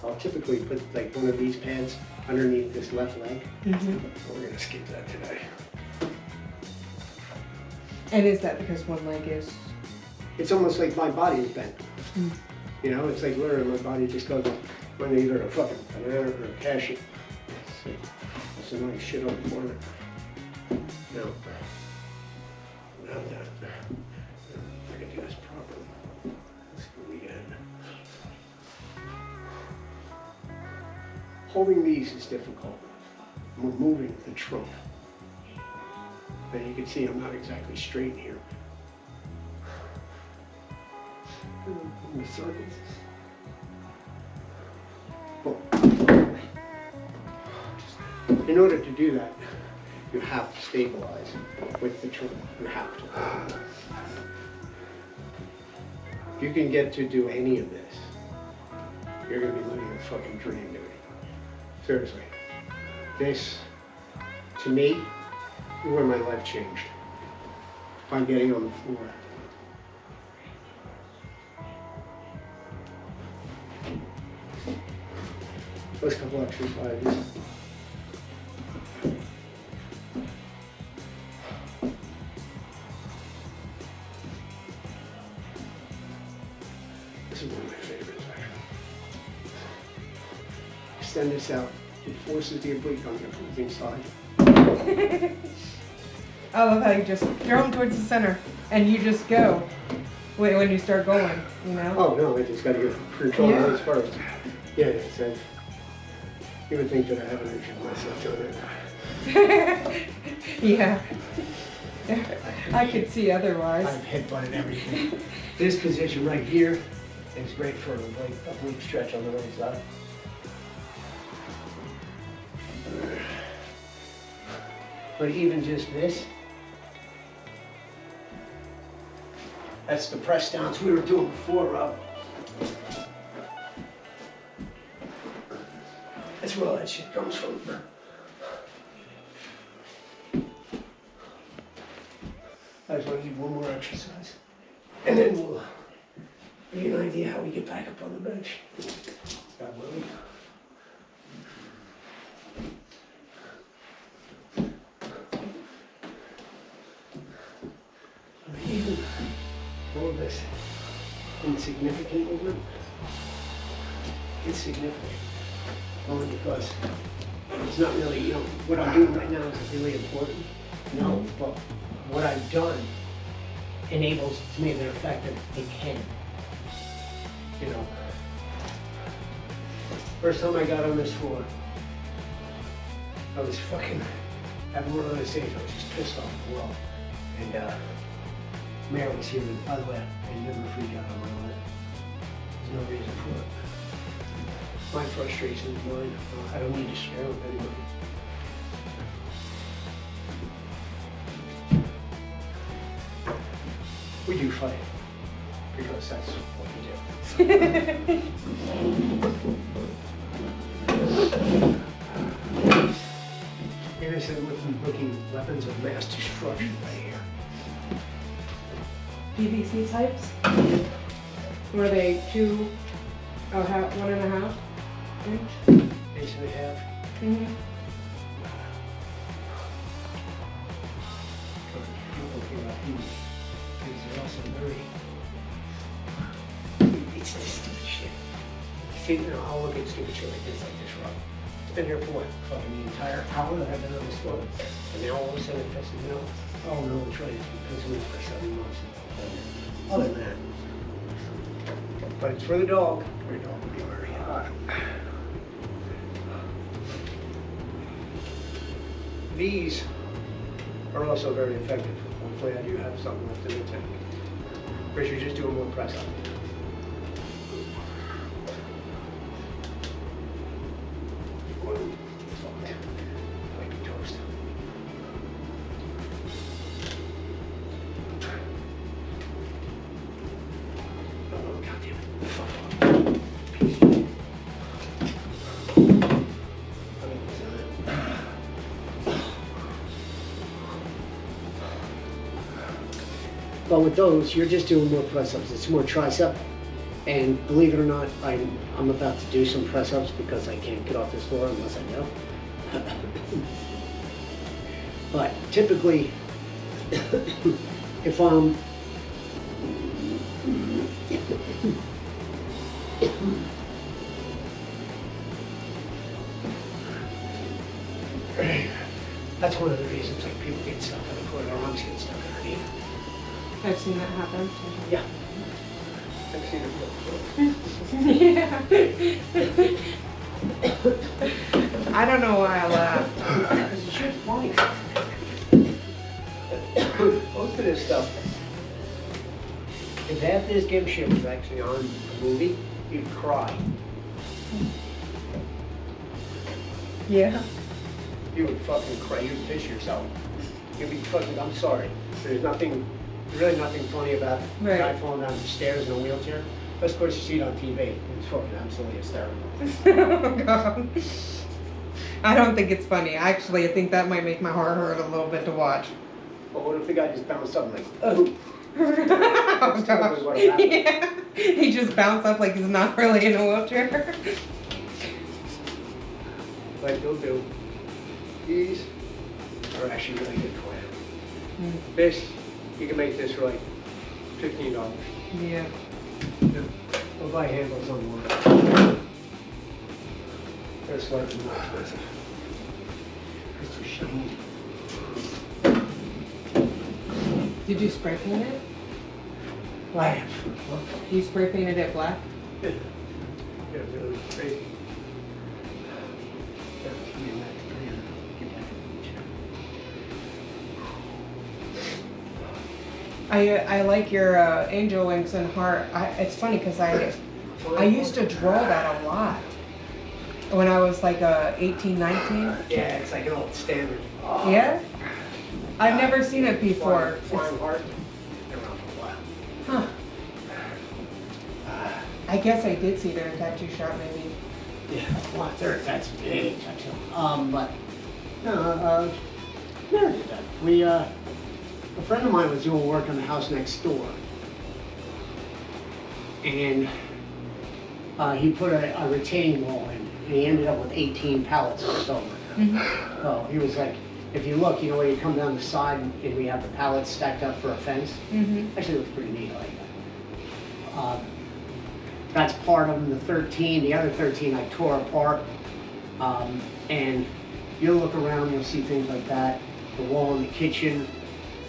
S4: I'll typically put like one of these pads underneath this left leg.
S2: Mm-hmm.
S4: We're gonna skip that today.
S2: And is that because one leg is?
S4: It's almost like my body is bent.
S2: Mm.
S4: You know, it's like literally my body just goes on either a fucking banana or a cashew. It's a nice shit on the corner. No. Without that, I can do this properly. Let's see what we get. Holding these is difficult. We're moving the trunk. And you can see I'm not exactly straight here. In the circles. Boom. In order to do that, you have to stabilize with the trunk. You have to. If you can get to do any of this, you're gonna be living a fucking dream, dude. Seriously. This, to me, is where my life changed. By getting on the floor. Those couple exercises. This is one of my favorites, actually. Extend this out. It forces the oblique on the opposing side.
S2: I love how you just throw them towards the center and you just go when you start going, you know?
S4: Oh no, I just gotta get control of this first. Yeah, it's like, you would think that I haven't injured myself doing it.
S2: Yeah. I could see otherwise.
S4: I've headbutted everything. This position right here is great for a oblique stretch on the right side. But even just this, that's the press downs we were doing before, Rob. That's where all that shit comes from. I just want to do one more exercise. And then we'll give you an idea how we get back up on the bench. God willing. Even all this insignificant movement, it's significant. Only because it's not really, you know, what I'm doing right now is really important. No, but what I've done enables to me the effect that it can. You know, first time I got on this floor, I was fucking having one of those days. I was just pissed off the world. And Mayor was here, and by the way, I never freak out on my life. There's no reason for it. My frustration is mine. I don't need to share with anybody. We do fight, because that's what we do. Innocent looking weapons of mass destruction right here.
S2: PVC types? Were they 1.5 inch?
S4: Inch and a half.
S2: Mm-hmm.
S4: They're also very. It's this stupid shit. See, you know, I'll look at stupid shit like this, Rob. It's been here for what? Fucking the entire hour that I've been on this floor. And now all of a sudden it pisses me off. Oh no, it's right. It's been for 7 months. Other than that. But it's for the dog. For the dog would be very hot. These are also very effective. Hopefully I do have something left in the tank. Or you're just doing more press up. Might be toast. Oh, goddamn it. Fuck. But with those, you're just doing more press-ups. It's more tricep. And believe it or not, I'm about to do some press-ups because I can't get off this floor unless I know. But typically, if I'm that's one of the reasons like people get stuck on the floor, their arms get stuck underneath.
S2: I've seen that happen.
S4: Yeah. I've seen it before.
S2: I don't know why I laughed.
S4: It's just funny. Most of this stuff, if half this game shit was actually on a movie, you'd cry.
S2: Yeah.
S4: You would fucking cry. You'd piss yourself. You'd be fucking, I'm sorry. There's really nothing funny about a guy falling down the stairs in a wheelchair. But of course you see it on TV. It's fucking absolutely hysterical.
S2: Oh god. I don't think it's funny. Actually, I think that might make my heart hurt a little bit to watch.
S4: But what if the guy just bounced up and like, oh.
S2: Oh gosh. Yeah. He just bounced up like he's not really in a wheelchair.
S4: Like you'll do. These are actually really good for you.
S2: Mm.
S4: This, you can make this for like $15.
S2: Yeah.
S4: I'll buy handles on one. They're slightly more expensive. It's too shiny.
S2: Did you spray paint it?
S4: I have.
S2: You spray painted it black?
S4: Yeah. Yeah, really crazy. That was me and that man. Get back in the chair.
S2: I like your angel wings and heart. It's funny because I used to draw that a lot when I was like 18, 19.
S4: Yeah, it's like an old standard.
S2: Yeah? I've never seen it before.
S4: Flying heart. Been around for a while.
S2: Huh. I guess I did see it in a tattoo shop maybe.
S4: Yeah, well, that's big. But no, never did that. A friend of mine was doing work on the house next door, and he put a retaining wall in, and he ended up with 18 pallets of stone.
S2: Mm-hmm.
S4: So he was like, if you look, you know, where you come down the side and we have the pallets stacked up for a fence.
S2: Mm-hmm.
S4: Actually, it looks pretty neat. I like that. That's part of them. The 13, the other 13, I tore apart. And you'll look around, you'll see things like that. The wall in the kitchen.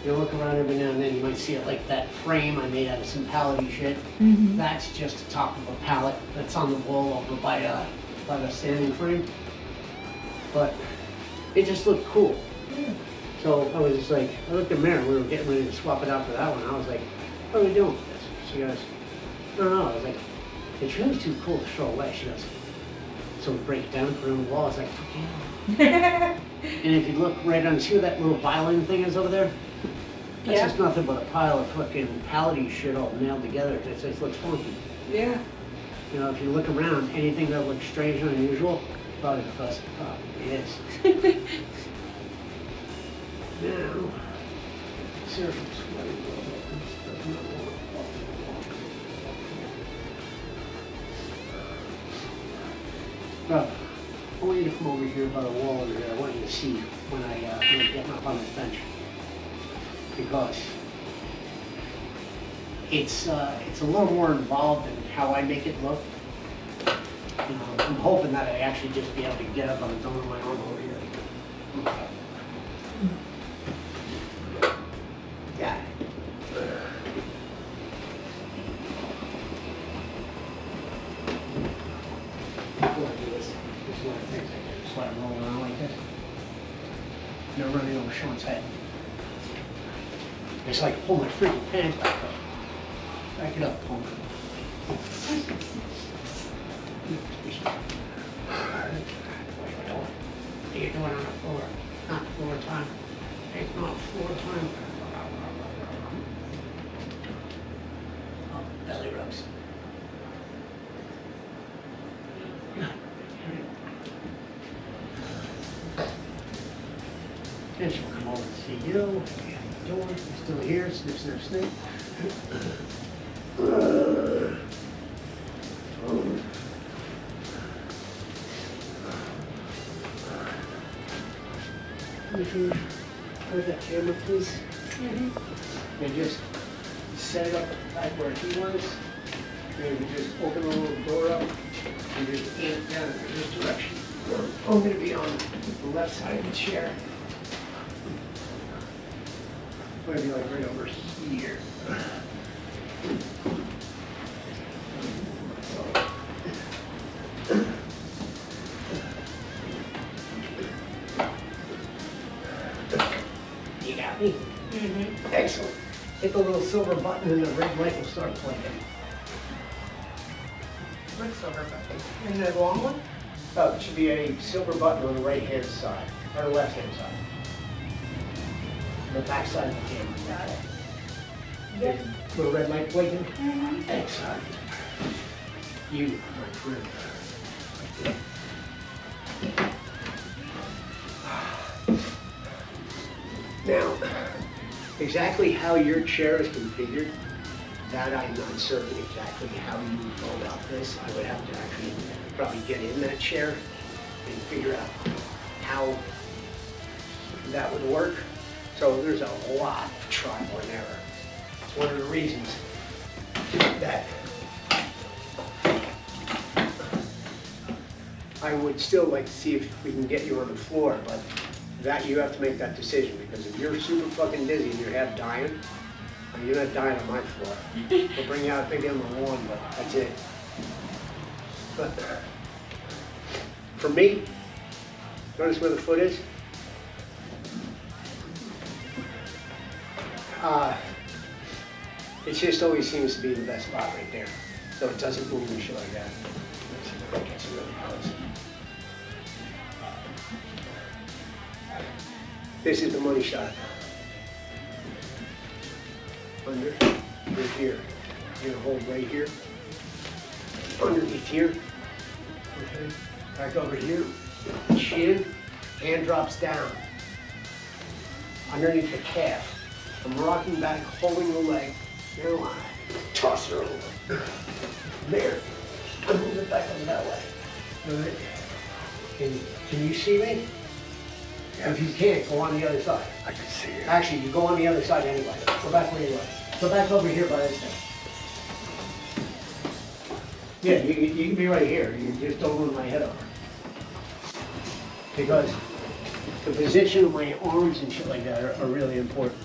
S4: You'll look around every now and then, you might see it like that frame I made out of some pallety shit.
S2: Mm-hmm.
S4: That's just the top of a pallet that's on the wall over by the standing frame. But it just looked cool.
S2: Yeah.
S4: So I was just like, I looked at Mary, we were getting ready to swap it out for that one. I was like, what are we doing with this? She goes, I don't know. I was like, it's really too cool to throw away. She goes, so we break it down, put it on the wall. I was like, fuck yeah. And if you look right on, see where that little violin thing is over there? That's
S2: Yeah.
S4: just nothing but a pile of fucking pallety shit all nailed together. It just looks funky.
S2: Yeah.
S4: You know, if you look around, anything that looks strange and unusual, probably because it probably is. Now, seriously, sweating a little bit. This does not want to fall off. Well, I want you to come over here by the wall over here. I want you to see when I'm getting up on this bench. Because it's a little more involved in how I make it look. You know, I'm hoping that I actually just be able to get up on the dome of my arm over here. Got it. Before I do this is one of the things I do. Just let it roll around like this. No running over Sean's head. It's like pull my freaking pants back up. Back it up, punk. What are you doing on the floor? Not floor time. It's not floor time. Oh, belly rubs. And she'll come over and see you. Yeah, doing? You're still here? Snip, snip, snip. If you hold that camera, please. Mm-hmm. And just set it up back where he was. Maybe just open a little door up and just aim it down in this direction. I'm going to be on the left side of the chair. Maybe like right over here. You got me? Mm-hmm. Excellent. Hit the little silver button and the red light will start blinking.
S2: What silver button?
S4: And the long one? Oh, it should be a silver button on the right-hand side, or the left-hand side. The back side of the camera.
S2: Got it.
S4: Yep. Little red light blinking? Mm-hmm. Excellent. You, my friend. Now, exactly how your chair is configured, that I'm not certain exactly how you would go about this. I would have to actually probably get in that chair and figure out how that would work. So there's a lot of trial and error. It's one of the reasons that I would still like to see if we can get you on the floor, but that you have to make that decision, because if you're super fucking dizzy and you're half dying, you're not dying on my floor. We'll bring you out big on the lawn, but that's it. But for me, notice where the foot is? It just always seems to be the best spot right there. So it doesn't move and shit like that. Let's see if that gets really close. This is the money shot. Under, right here. You're gonna hold right here. Underneath here. Okay. Back over here. Chin. Hand drops down. Underneath the calf. I'm rocking back, holding the leg. Now I toss her over. There. I move it back over that way. All right. Can you see me?
S3: Yeah.
S4: If you can't, go on the other side.
S3: I can see it.
S4: Actually, you go on the other side anyway. Go back where you were. Go back over here by this thing. Yeah, you can be right here. You just don't move my head over. Because the position of my arms and shit like that are really important.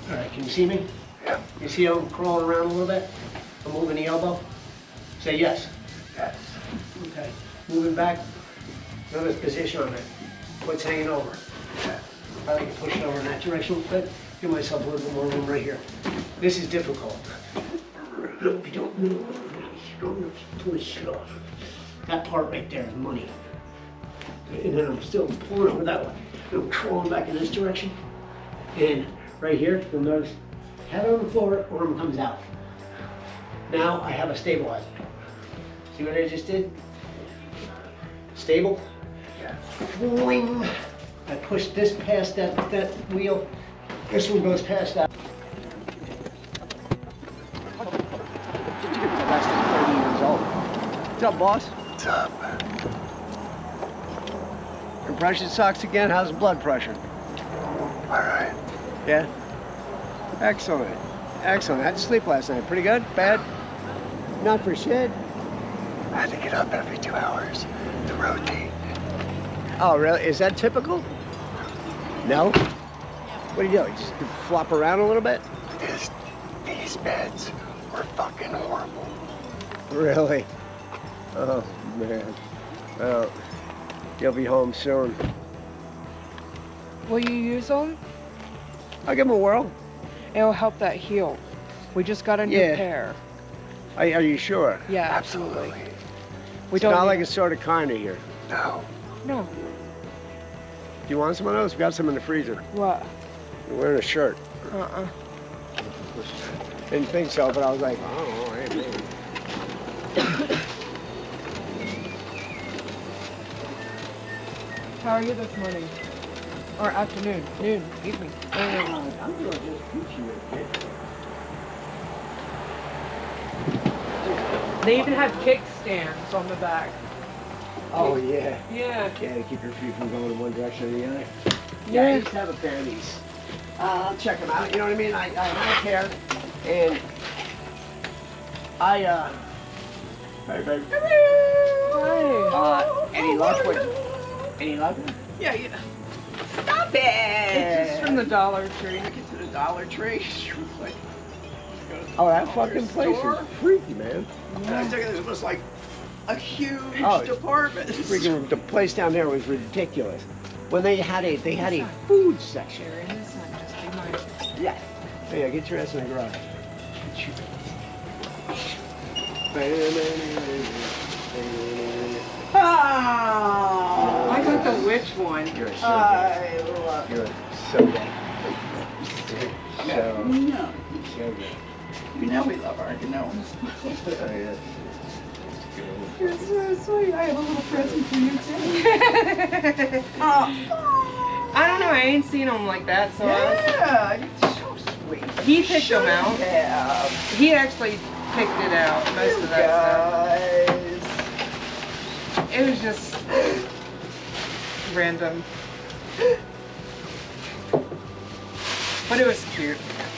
S4: All right, can you see me?
S3: Yeah.
S4: You see how I'm crawling around a little bit? I'm moving the elbow. Say yes.
S3: Yes.
S4: Okay. Moving back. Notice position on it. Foot's hanging over.
S3: Yes.
S4: I like to push it over in that direction a little bit. Give myself a little bit more room right here. This is difficult. If you don't move, pull this shit off. That part right there is money. And then I'm still pulling over that way. And I'm crawling back in this direction. And right here, you'll notice, head on the floor, arm comes out. Now I have a stabilizer. See what I just did? Stable.
S3: Yes.
S4: Boing. I push this past that wheel. This one goes past that. Less than 30 years old. What's up, boss?
S3: What's up?
S4: Compression socks again. How's the blood pressure?
S3: All right.
S4: Yeah. Excellent. Excellent. How'd you sleep last night? Pretty good? Bad? Not for shit.
S3: I had to get up every 2 hours to rotate.
S4: Oh, really? Is that typical? No? What do you do? You just flop around a little bit?
S3: Because these beds were fucking horrible.
S4: Really? Oh, man. Well, you'll be home soon.
S2: Will you use them?
S4: I'll give them a whirl.
S2: It'll help that heel. We just got a new
S4: Yeah.
S2: pair.
S4: Are you sure?
S2: Yeah,
S3: Absolutely.
S2: We
S4: It's
S2: don't
S4: not
S2: need-
S4: like it's sort of kind of here.
S3: No.
S2: No.
S4: Do you want some of those? We got some in the freezer.
S2: What?
S4: You're wearing a shirt.
S2: Uh-uh.
S4: Didn't think so, but I was like, oh, hey, man.
S2: How are you this morning? Or afternoon? Noon? Evening?
S4: I'm gonna just teach you a bit.
S2: They even have kickstands on the back.
S4: Oh, yeah.
S2: Yeah.
S4: Yeah, to keep your feet from going in one direction or the other. Yeah, I
S2: Yeah.
S4: used to have a pair of these. I'll check them out. You know what I mean? I had a pair, and Hey, baby.
S2: Hi.
S4: Any luck with? Any luck?
S5: Yeah, you know. Stop it!
S2: It's just from the Dollar Tree.
S5: Took it to the Dollar Tree. Like,
S4: Oh, that fucking place
S5: store?
S4: is freaky, man.
S5: and I took it, it was like a huge
S4: Oh,
S5: department.
S4: Freaking, the place down there was ridiculous. When they had a food section.
S2: There it is. Just be mindful.
S4: Yeah. Hey, get your ass in the garage. Get your
S5: Oh,
S2: I got the witch one.
S4: You're so
S5: I love
S4: good. You're so good.
S5: it. No,
S4: So good.
S5: you know we love our gnomes.
S4: Oh, yeah.
S5: You're so sweet. I have a little present for you too. Oh,
S2: I don't know. I ain't seen them like that, so
S5: yeah, you're so sweet.
S2: He picked them out.
S5: Yeah.
S2: he actually picked it out. Most
S5: You
S2: of that
S5: guys.
S2: stuff. It was just random, but it was cute.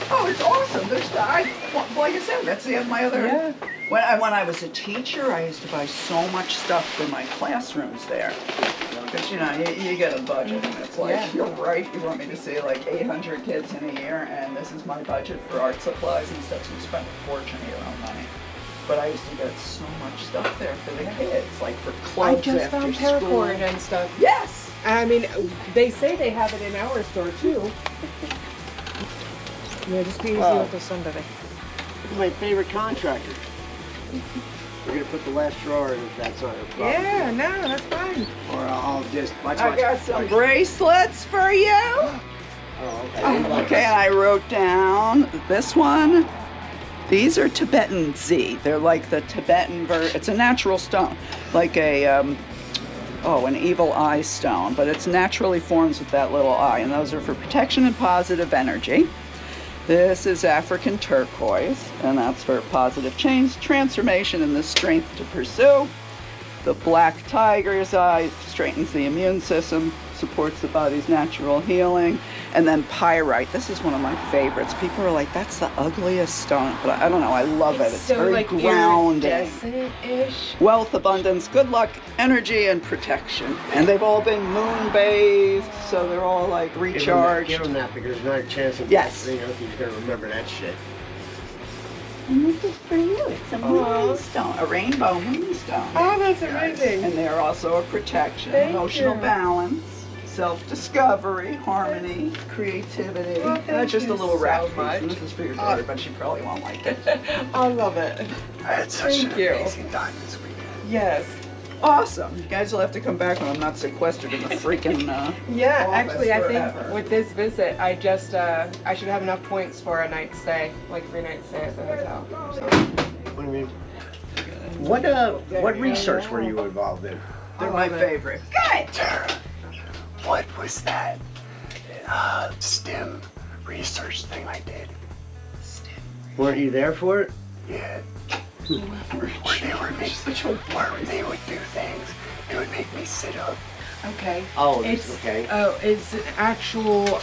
S5: Oh, it's awesome. Like I said, that's the end of my other.
S2: Yeah.
S5: When I was a teacher, I used to buy so much stuff for my classrooms there. Because, you know, you get a budget, and it's like,
S2: Yeah.
S5: you're right, you want me to see like 800 kids in a year, and this is my budget for art supplies and stuff, so you spend a fortune of your own money. But I used to get so much stuff there for the kids, like for
S2: I
S5: clubs
S2: just
S5: after
S2: found
S5: school.
S2: paracord and stuff.
S5: Yes.
S2: I mean, they say they have it in our store too. Yeah, just be easy
S4: Wow.
S2: with the Sunday.
S4: This is my favorite contractor. We're gonna put the last drawer in if that's not a problem.
S2: Yeah, no, that's fine.
S4: Or I'll just watch.
S5: I got some bracelets for you.
S4: Oh, okay.
S5: Okay, and I wrote down this one. These are Tibetan Z. They're like the Tibetan it's a natural stone, like a an evil eye stone, but it's naturally forms with that little eye, and those are for protection and positive energy. This is African turquoise, and that's for positive change, transformation, and the strength to pursue. The black tiger's eye straightens the immune system, supports the body's natural healing. And then pyrite. This is one of my favorites. People are like, that's the ugliest stone, but I don't know, I love it. It's
S2: so
S5: very
S2: like
S5: grounding.
S2: iridescent-ish.
S5: Wealth, abundance, good luck, energy, and protection. And they've all been moon bathed, so they're all like recharged.
S4: Give him that because there's not a chance of
S5: Yes.
S4: he's gonna remember that shit.
S5: And this is for you. It's a moonstone, a rainbow moonstone.
S2: Oh, that's amazing.
S5: And they're also a protection,
S2: Thank
S5: emotional
S2: you.
S5: balance, self-discovery, harmony, creativity.
S2: Well, thank
S5: That's just a
S2: you
S5: little
S2: so
S5: wrap piece,
S2: much.
S5: and this is for your daughter, but she probably won't like it.
S2: I love it.
S3: I had such
S2: Thank
S3: an
S2: you.
S3: amazing time this weekend.
S2: Yes.
S5: Awesome. You guys will have to come back when I'm not sequestered in the freaking
S2: Yeah,
S5: office
S2: actually, I
S5: forever.
S2: think with this visit, I just I should have enough points for a night stay, like 3 night stay at the hotel. So.
S4: What do you mean? What research were you involved in?
S5: They're my favorite. Good.
S3: Tara, what was that STEM research thing I did?
S4: Weren't you there for it?
S3: Yeah. Where they would do things. It would make me sit up.
S2: Okay.
S4: Oh,
S2: It's
S4: okay.
S2: Oh, it's an actual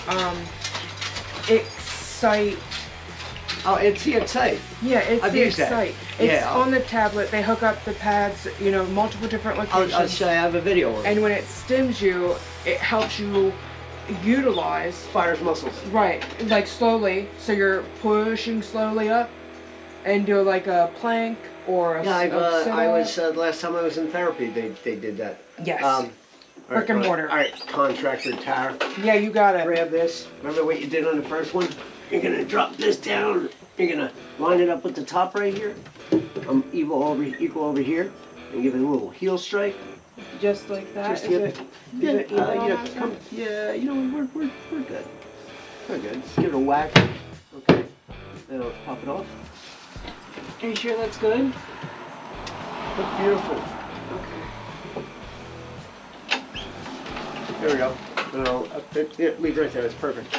S2: Excite.
S4: Oh, it's the Excite.
S2: Yeah, it's
S4: I've
S2: the
S4: used that.
S2: Excite. It's
S4: Yeah.
S2: on the tablet. They hook up the pads, multiple different locations.
S4: I'll show you. I have a video of it.
S2: And when it stims you, it helps you utilize.
S4: Fires muscles.
S2: Right, like slowly. So you're pushing slowly up, and do like a plank or a.
S4: Yeah,
S2: a
S4: I was
S2: sit-up.
S4: last time I was in therapy. They did that.
S2: Yes.
S4: All right,
S2: Brick and mortar.
S4: All right, contractor Tara.
S2: Yeah, you got it.
S4: Grab this. Remember what you did on the first one? You're gonna drop this down. You're gonna line it up with the top right here. Equal over here, and give it a little heel strike.
S2: Just like that.
S4: Just
S2: Is
S4: get-
S2: it?
S4: Yeah,
S2: Is it even on
S4: yeah,
S2: that
S4: come,
S2: side?
S4: yeah. We're good. We're good. Just give it a whack. Okay. Then I'll pop it off.
S2: Are you sure that's good?
S4: Look beautiful. There we go. No, leave right there. That's perfect.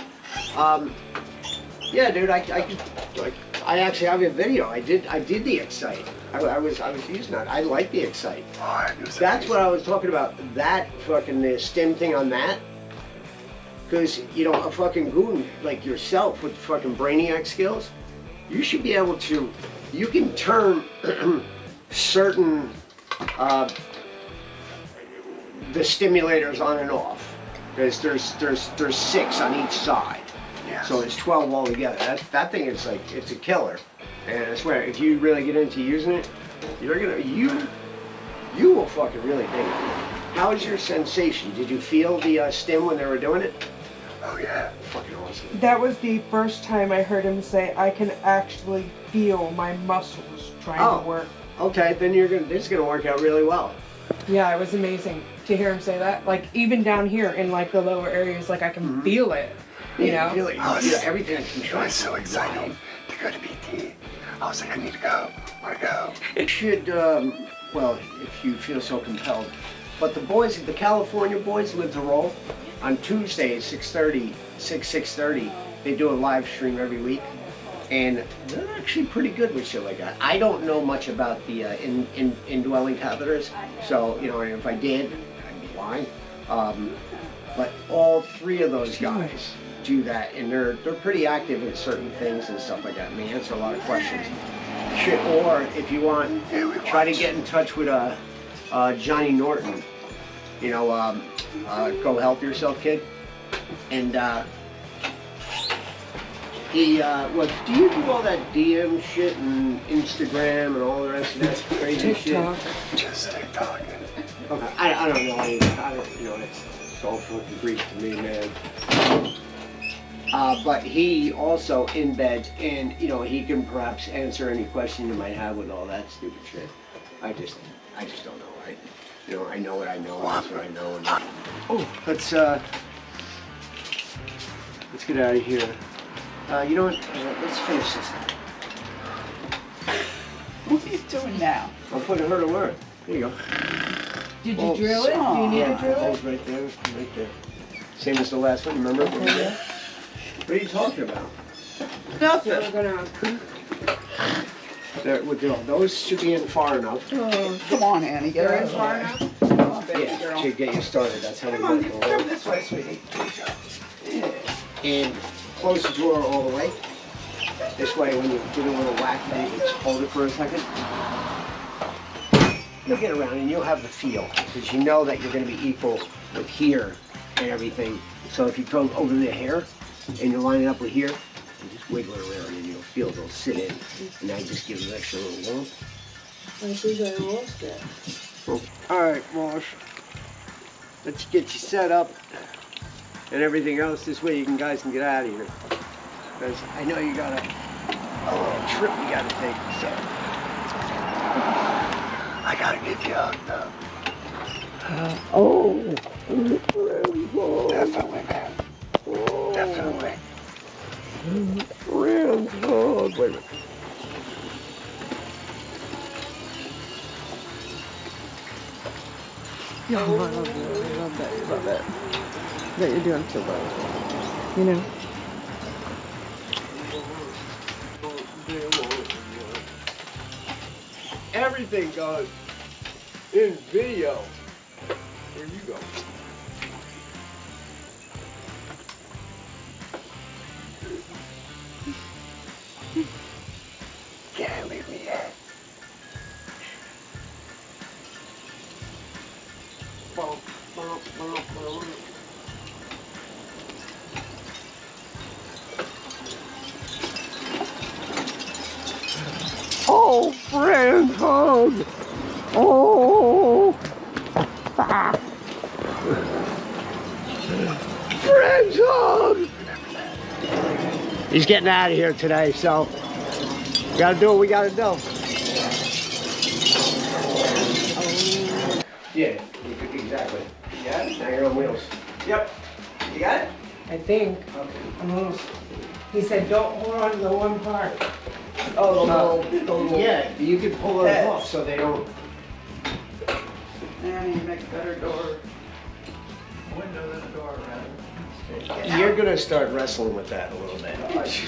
S4: Yeah, dude. I actually have a video. I did the Excite. I was using that. I like the Excite.
S3: Oh, it was
S4: That's
S3: amazing.
S4: what I was talking about. That fucking the stem thing on that. Because a fucking goon like yourself with fucking brainiac skills, you should be able to. You can turn certain the stimulators on and off. There's 6 on each side.
S3: Yes.
S4: So it's 12 altogether. That thing is like, it's a killer. And I swear, if you really get into using it, you will fucking really dig it. How is your sensation? Did you feel the stim when they were doing it?
S3: Oh yeah.
S4: Fucking awesome.
S2: That was the first time I heard him say, "I can actually feel my muscles trying
S4: Oh.
S2: to work."
S4: Okay, then this is gonna work out really well.
S2: Yeah, it was amazing to hear him say that. Like even down here in like the lower areas, like I can feel it. You know.
S4: Feel it. Everything's
S3: I
S4: controlled.
S3: was so excited to go to BT. I was like, I need to go. I want to go.
S4: It should, well, if you feel so compelled. But the California boys live to roll. On Tuesdays, 6:30, they do a live stream every week. And they're actually pretty good with shit like that. I don't know much about the indwelling catheters. So, if I did, I'd be lying. But all 3 of those guys do that, and they're pretty active in certain things and stuff like that, and they answer a lot of questions. Shit, or if you want, try to get in touch with Johnny Norton. Go help yourself, kid. And He, what, do you do all that DM shit and Instagram and all the rest of that crazy
S2: TikTok.
S4: shit?
S3: Just TikTok.
S4: Okay. I don't know anything. I don't, you know, it's all fucking Greek to me, man. But he also in bed, and you know, he can perhaps answer any question you might have with all that stupid shit. I just don't know. You know, I know what I know. That's what I know. And, oh, let's get out of here. You know what? Let's finish this.
S5: What are you doing now?
S4: I'm putting her to work. There you go.
S2: Did
S4: you
S2: drill it? Do you need
S4: Yeah,
S2: to drill
S4: hole's right there, right there. Same as the last one. Remember? What are you talking about?
S5: Nothing.
S2: We're gonna.
S4: Those should be in far enough.
S5: Come on, Annie, get
S2: They're
S5: her
S2: in far enough?
S5: Come on, baby
S4: Yeah,
S5: girl.
S4: to get you started. That's how we
S5: Come on,
S4: work.
S5: come this way, sweetie.
S4: And close the drawer all the way. This way, when you do a little whack, you just hold it for a second. You'll get around and you'll have the feel, because you know that you're going to be equal with here and everything. So if you go over the hair and you line it up with here, you just wiggle it around and you'll feel it'll sit in. And that just gives it an extra little warmth.
S2: I think I lost it.
S4: All right, Marsh. Let's get you set up and everything else. This way you guys can get out of here. Because I know you got a little trip you got to take. So.
S3: I gotta get you hooked up. Definitely, man. Definitely.
S4: Wait a minute.
S2: I love that. That you're doing so well. You know?
S4: Everything goes in video. Where you go?
S3: Can't leave me yet.
S4: Bump, bump, bump, bump. Oh, friend hug. Oh. Friends hug. He's getting out of here today, so we gotta do what we gotta do. Yeah, exactly. You got it? Now you're on wheels. Yep. You got it?
S2: I think.
S4: Okay.
S2: He said, don't hold on to the one part.
S5: Oh, the little.
S4: Yeah, you can pull it off so they don't.
S5: Annie, make a better door.
S3: Window than a door, rather.
S4: You're gonna start wrestling with that a little bit,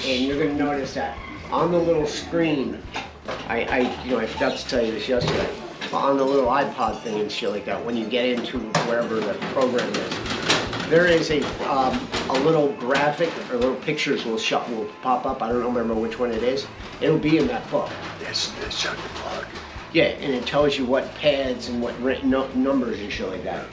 S4: and you're gonna notice that on the little screen. I forgot to tell you this yesterday. But on the little iPod thing and shit like that, when you get into wherever the program is, there is a little graphic or little pictures will pop up. I don't remember which one it is. It'll be in that book.
S3: It's Chuck the Plug.
S4: Yeah, and it tells you what pads and what numbers and shit like that.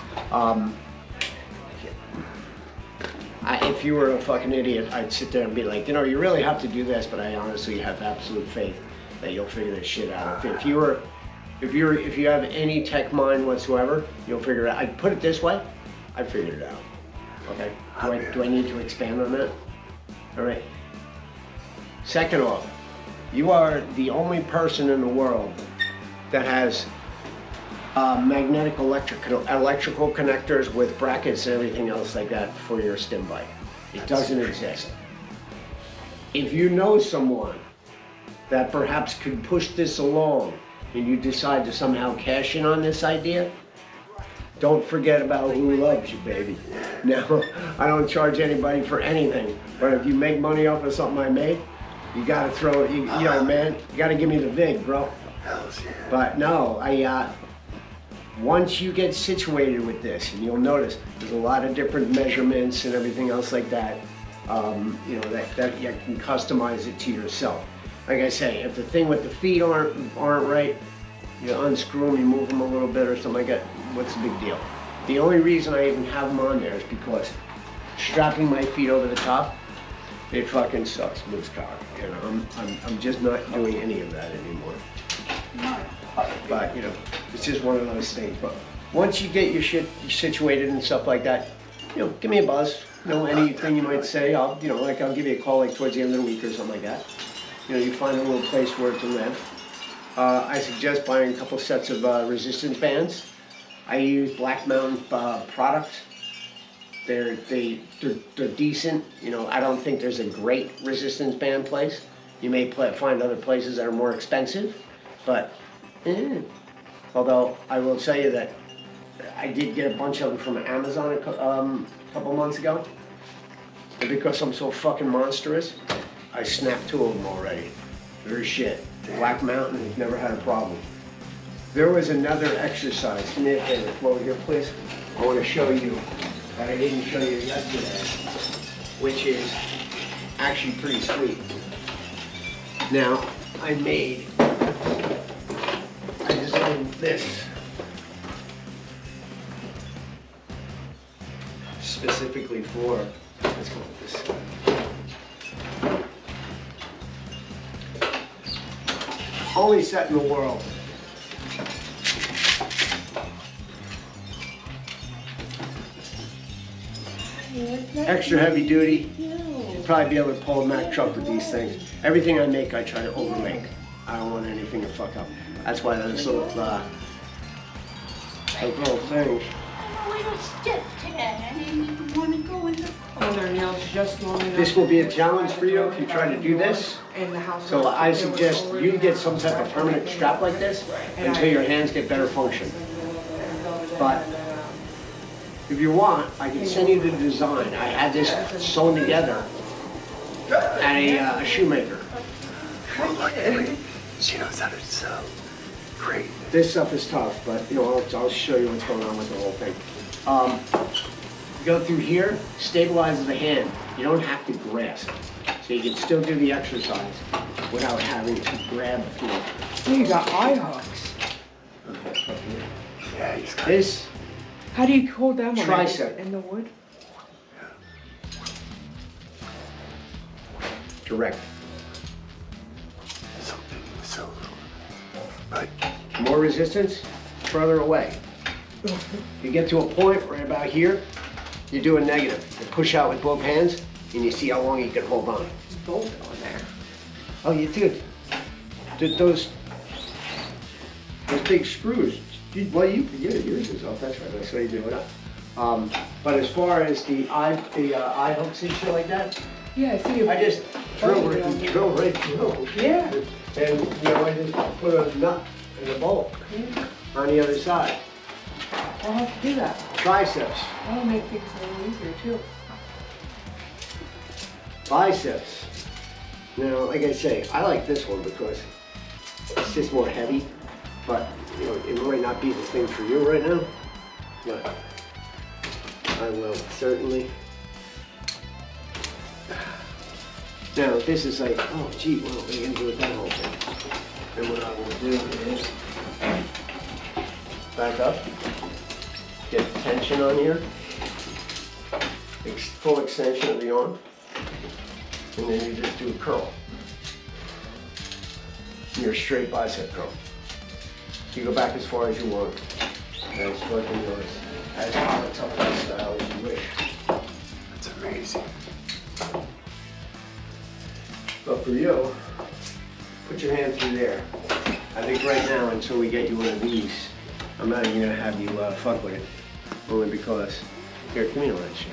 S4: If you were a fucking idiot, I'd sit there and be like, you really have to do this, but I honestly have absolute faith that you'll figure this shit out. If you have any tech mind whatsoever, you'll figure it out. I'd put it this way, I figured it out. Okay? Do I need to expand on that? All right. Second off, you are the only person in the world that has magnetic electrical connectors with brackets and everything else like that for your stim bike. It doesn't exist. If you know someone that perhaps could push this along and you decide to somehow cash in on this idea, don't forget about who loves you, baby. Now, I don't charge anybody for anything, but if you make money off of something I made, you gotta throw it, man, you gotta give me the vig, bro.
S3: Hells yeah.
S4: But no, once you get situated with this, and you'll notice there's a lot of different measurements and everything else like that, that you can customize it to yourself. Like I say, if the thing with the feet aren't right, you unscrew them, you move them a little bit or something like that, what's the big deal? The only reason I even have them on there is because strapping my feet over the top, It fucking sucks, moose cock. You know, I'm just not doing any of that anymore. But you know, it's just one of those things. But once you get your shit situated and stuff like that, you know, give me a buzz. You know, anything you might say, I'll give you a call like towards the end of the week or something like that. You know, you find a little place where to live. I suggest buying a couple sets of resistance bands. I use Black Mountain product. They're decent. You know, I don't think there's a great resistance band place. You may find other places that are more expensive, but although I will tell you that I did get a bunch of them from Amazon a couple months ago, and because I'm so fucking monstrous, I snapped 2 of them already. They're shit. Black Mountain has never had a problem. There was another exercise. Give me a favor, come over here, please. I want to show you that I didn't show you yesterday, which is actually pretty sweet. Now, I designed this specifically for, let's go with this. Only set in the world. Extra heavy duty. You'll probably be able to pull a Mack truck with these things. Everything I make, I try to overmake. I don't want anything to fuck up. That's why those little things. This will be a challenge for you if you try to do this. So I suggest you get some type of permanent strap like this until your hands get better function. But if you want, I can send you the design. I had this sewn together at a shoemaker.
S3: Well, luckily, she knows how to sew. Great.
S4: This stuff is tough, but you know, I'll show you what's going on with the whole thing. Go through here, stabilizes the hand. You don't have to grasp. So you can still do the exercise without having to grab the field.
S2: Oh, you got eye hooks.
S3: Yeah, he's got
S4: This,
S2: How do you hold that one?
S4: Tricep.
S2: In the wood?
S4: direct.
S3: something so, but
S4: More resistance, further away. You get to a point right about here, you do a negative. You push out with both hands, and you see how long you can hold on.
S2: There's a bolt on there.
S4: Oh, you did. Those big screws. Well, yours is off. That's right. That's what you do it up. But as far as the eye hooks and shit like that,
S2: Yeah, I see you.
S4: I just drill right through.
S2: Yeah.
S4: And I just put a nut and a bolt on the other side.
S2: I'll have to do that.
S4: Triceps,
S2: That'll make things a little easier too.
S4: biceps. Now, like I say, I like this one because it's just more heavy. But it might not be the thing for you right now. But I will certainly. Now, this is like, oh gee, well, what are you gonna do with that whole thing? And what I will do is back up, get tension on here, full extension of the arm, and then you just do a curl. Your straight bicep curl. You go back as far as you want. That's fucking yours. As hard a tough lifestyle as you wish.
S3: that's amazing.
S4: But for you, put your hand through there. I think right now, until we get you one of these, I'm not even gonna have you fuck with it. Only because, here, give me all that shit.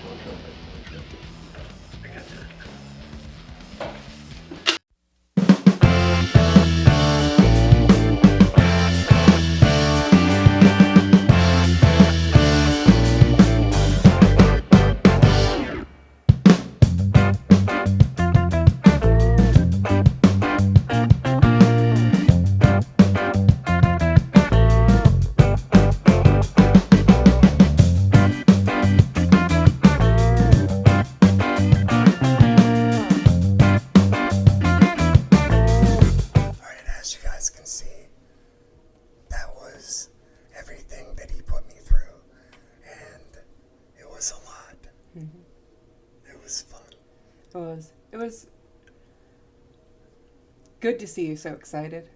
S4: Don't drop it, don't drop it. I got that.
S3: Alright, as you guys can see, that was everything that he put me through. And it was a lot. It was
S2: It was good to see you so excited.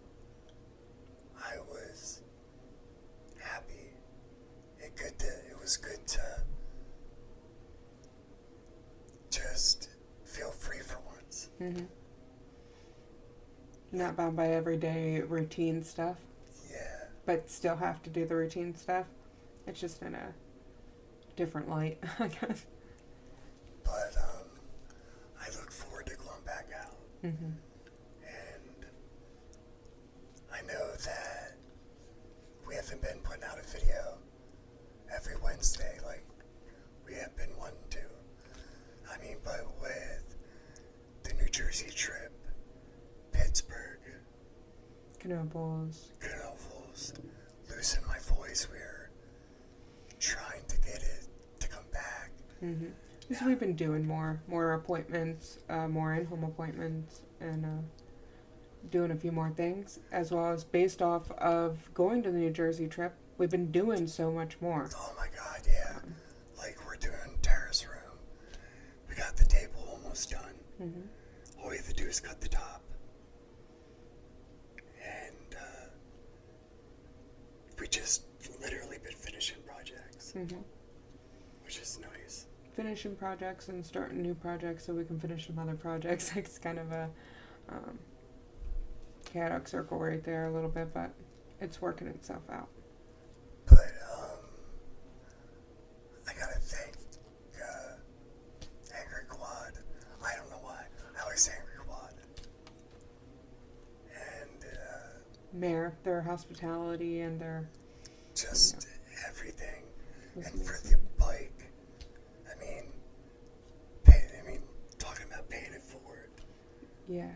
S3: I was happy. It was good to just feel free for once.
S2: Mm-hmm. Not bound by everyday routine stuff,
S3: Yeah.
S2: but still have to do the routine stuff. It's just in a different light, I guess.
S3: But I look forward to going back out.
S2: Mm-hmm.
S3: And I know that we haven't been putting out a video every Wednesday like we have been wanting to. I mean, but with the New Jersey trip, Pittsburgh,
S2: Knobles.
S3: Knobles, losing my voice, we're trying to get it to come back.
S2: Mm-hmm. So we've been doing more appointments, more in-home appointments, and doing a few more things, as well as based off of going to the New Jersey trip, we've been doing so much more.
S3: Oh my God, yeah. Like we're doing terrace room. We got the table almost done.
S2: Mm-hmm.
S3: All we have to do is cut the top. And we just literally been finishing projects,
S2: Mm-hmm.
S3: which is nice.
S2: Finishing projects and starting new projects so we can finish some other projects. It's kind of a chaotic circle right there a little bit, but it's working itself out.
S3: But I gotta thank Angry Quad. I don't know why. I always say Angry Quad. And
S2: Mayor, their hospitality and their
S3: just everything.
S2: was
S3: And for
S2: amazing.
S3: the bike, talking about paying it forward.
S2: Yeah.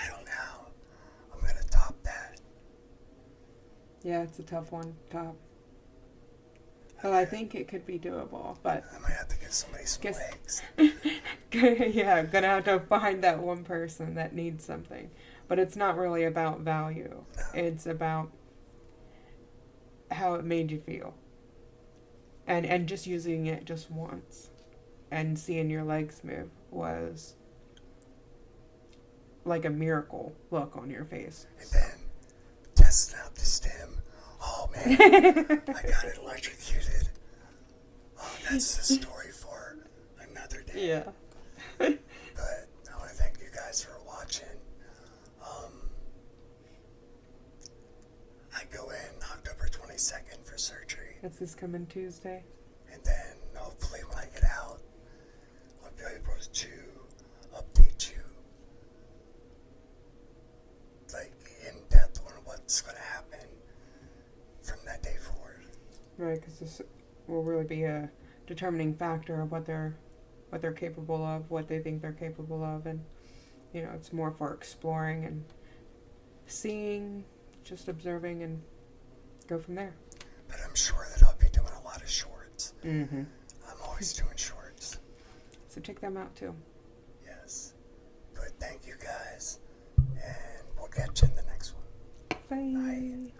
S3: I don't know how I'm gonna top that.
S2: Yeah, it's a tough one, top. Well, I think it could be doable, but
S3: I might have to give somebody some
S2: Guess-
S3: legs.
S2: yeah, gonna have to find that one person that needs something. But it's not really about value.
S3: No.
S2: It's about how it made you feel. And just using it just once and seeing your legs move was like a miracle look on your face.
S3: And then testing out the stem. Oh man, I got it electrocuted. Oh, that's a story for another day.
S2: Yeah.
S3: But I want to thank you guys for watching. I go in October 22nd for surgery.
S2: That's this coming Tuesday.
S3: And then hopefully when I get out, I'll be able to update you like in depth on what's going to happen from that day forward.
S2: Right, because this will really be a determining factor of what they're capable of, what they think they're capable of, and it's more for exploring and seeing, just observing, and go from there.
S3: But I'm sure that I'll be doing a lot of shorts.
S2: Mm-hmm.
S3: I'm always doing shorts.
S2: So check them out too.
S3: Yes. But thank you guys, and we'll catch you in the next one.
S2: Bye.
S3: Bye.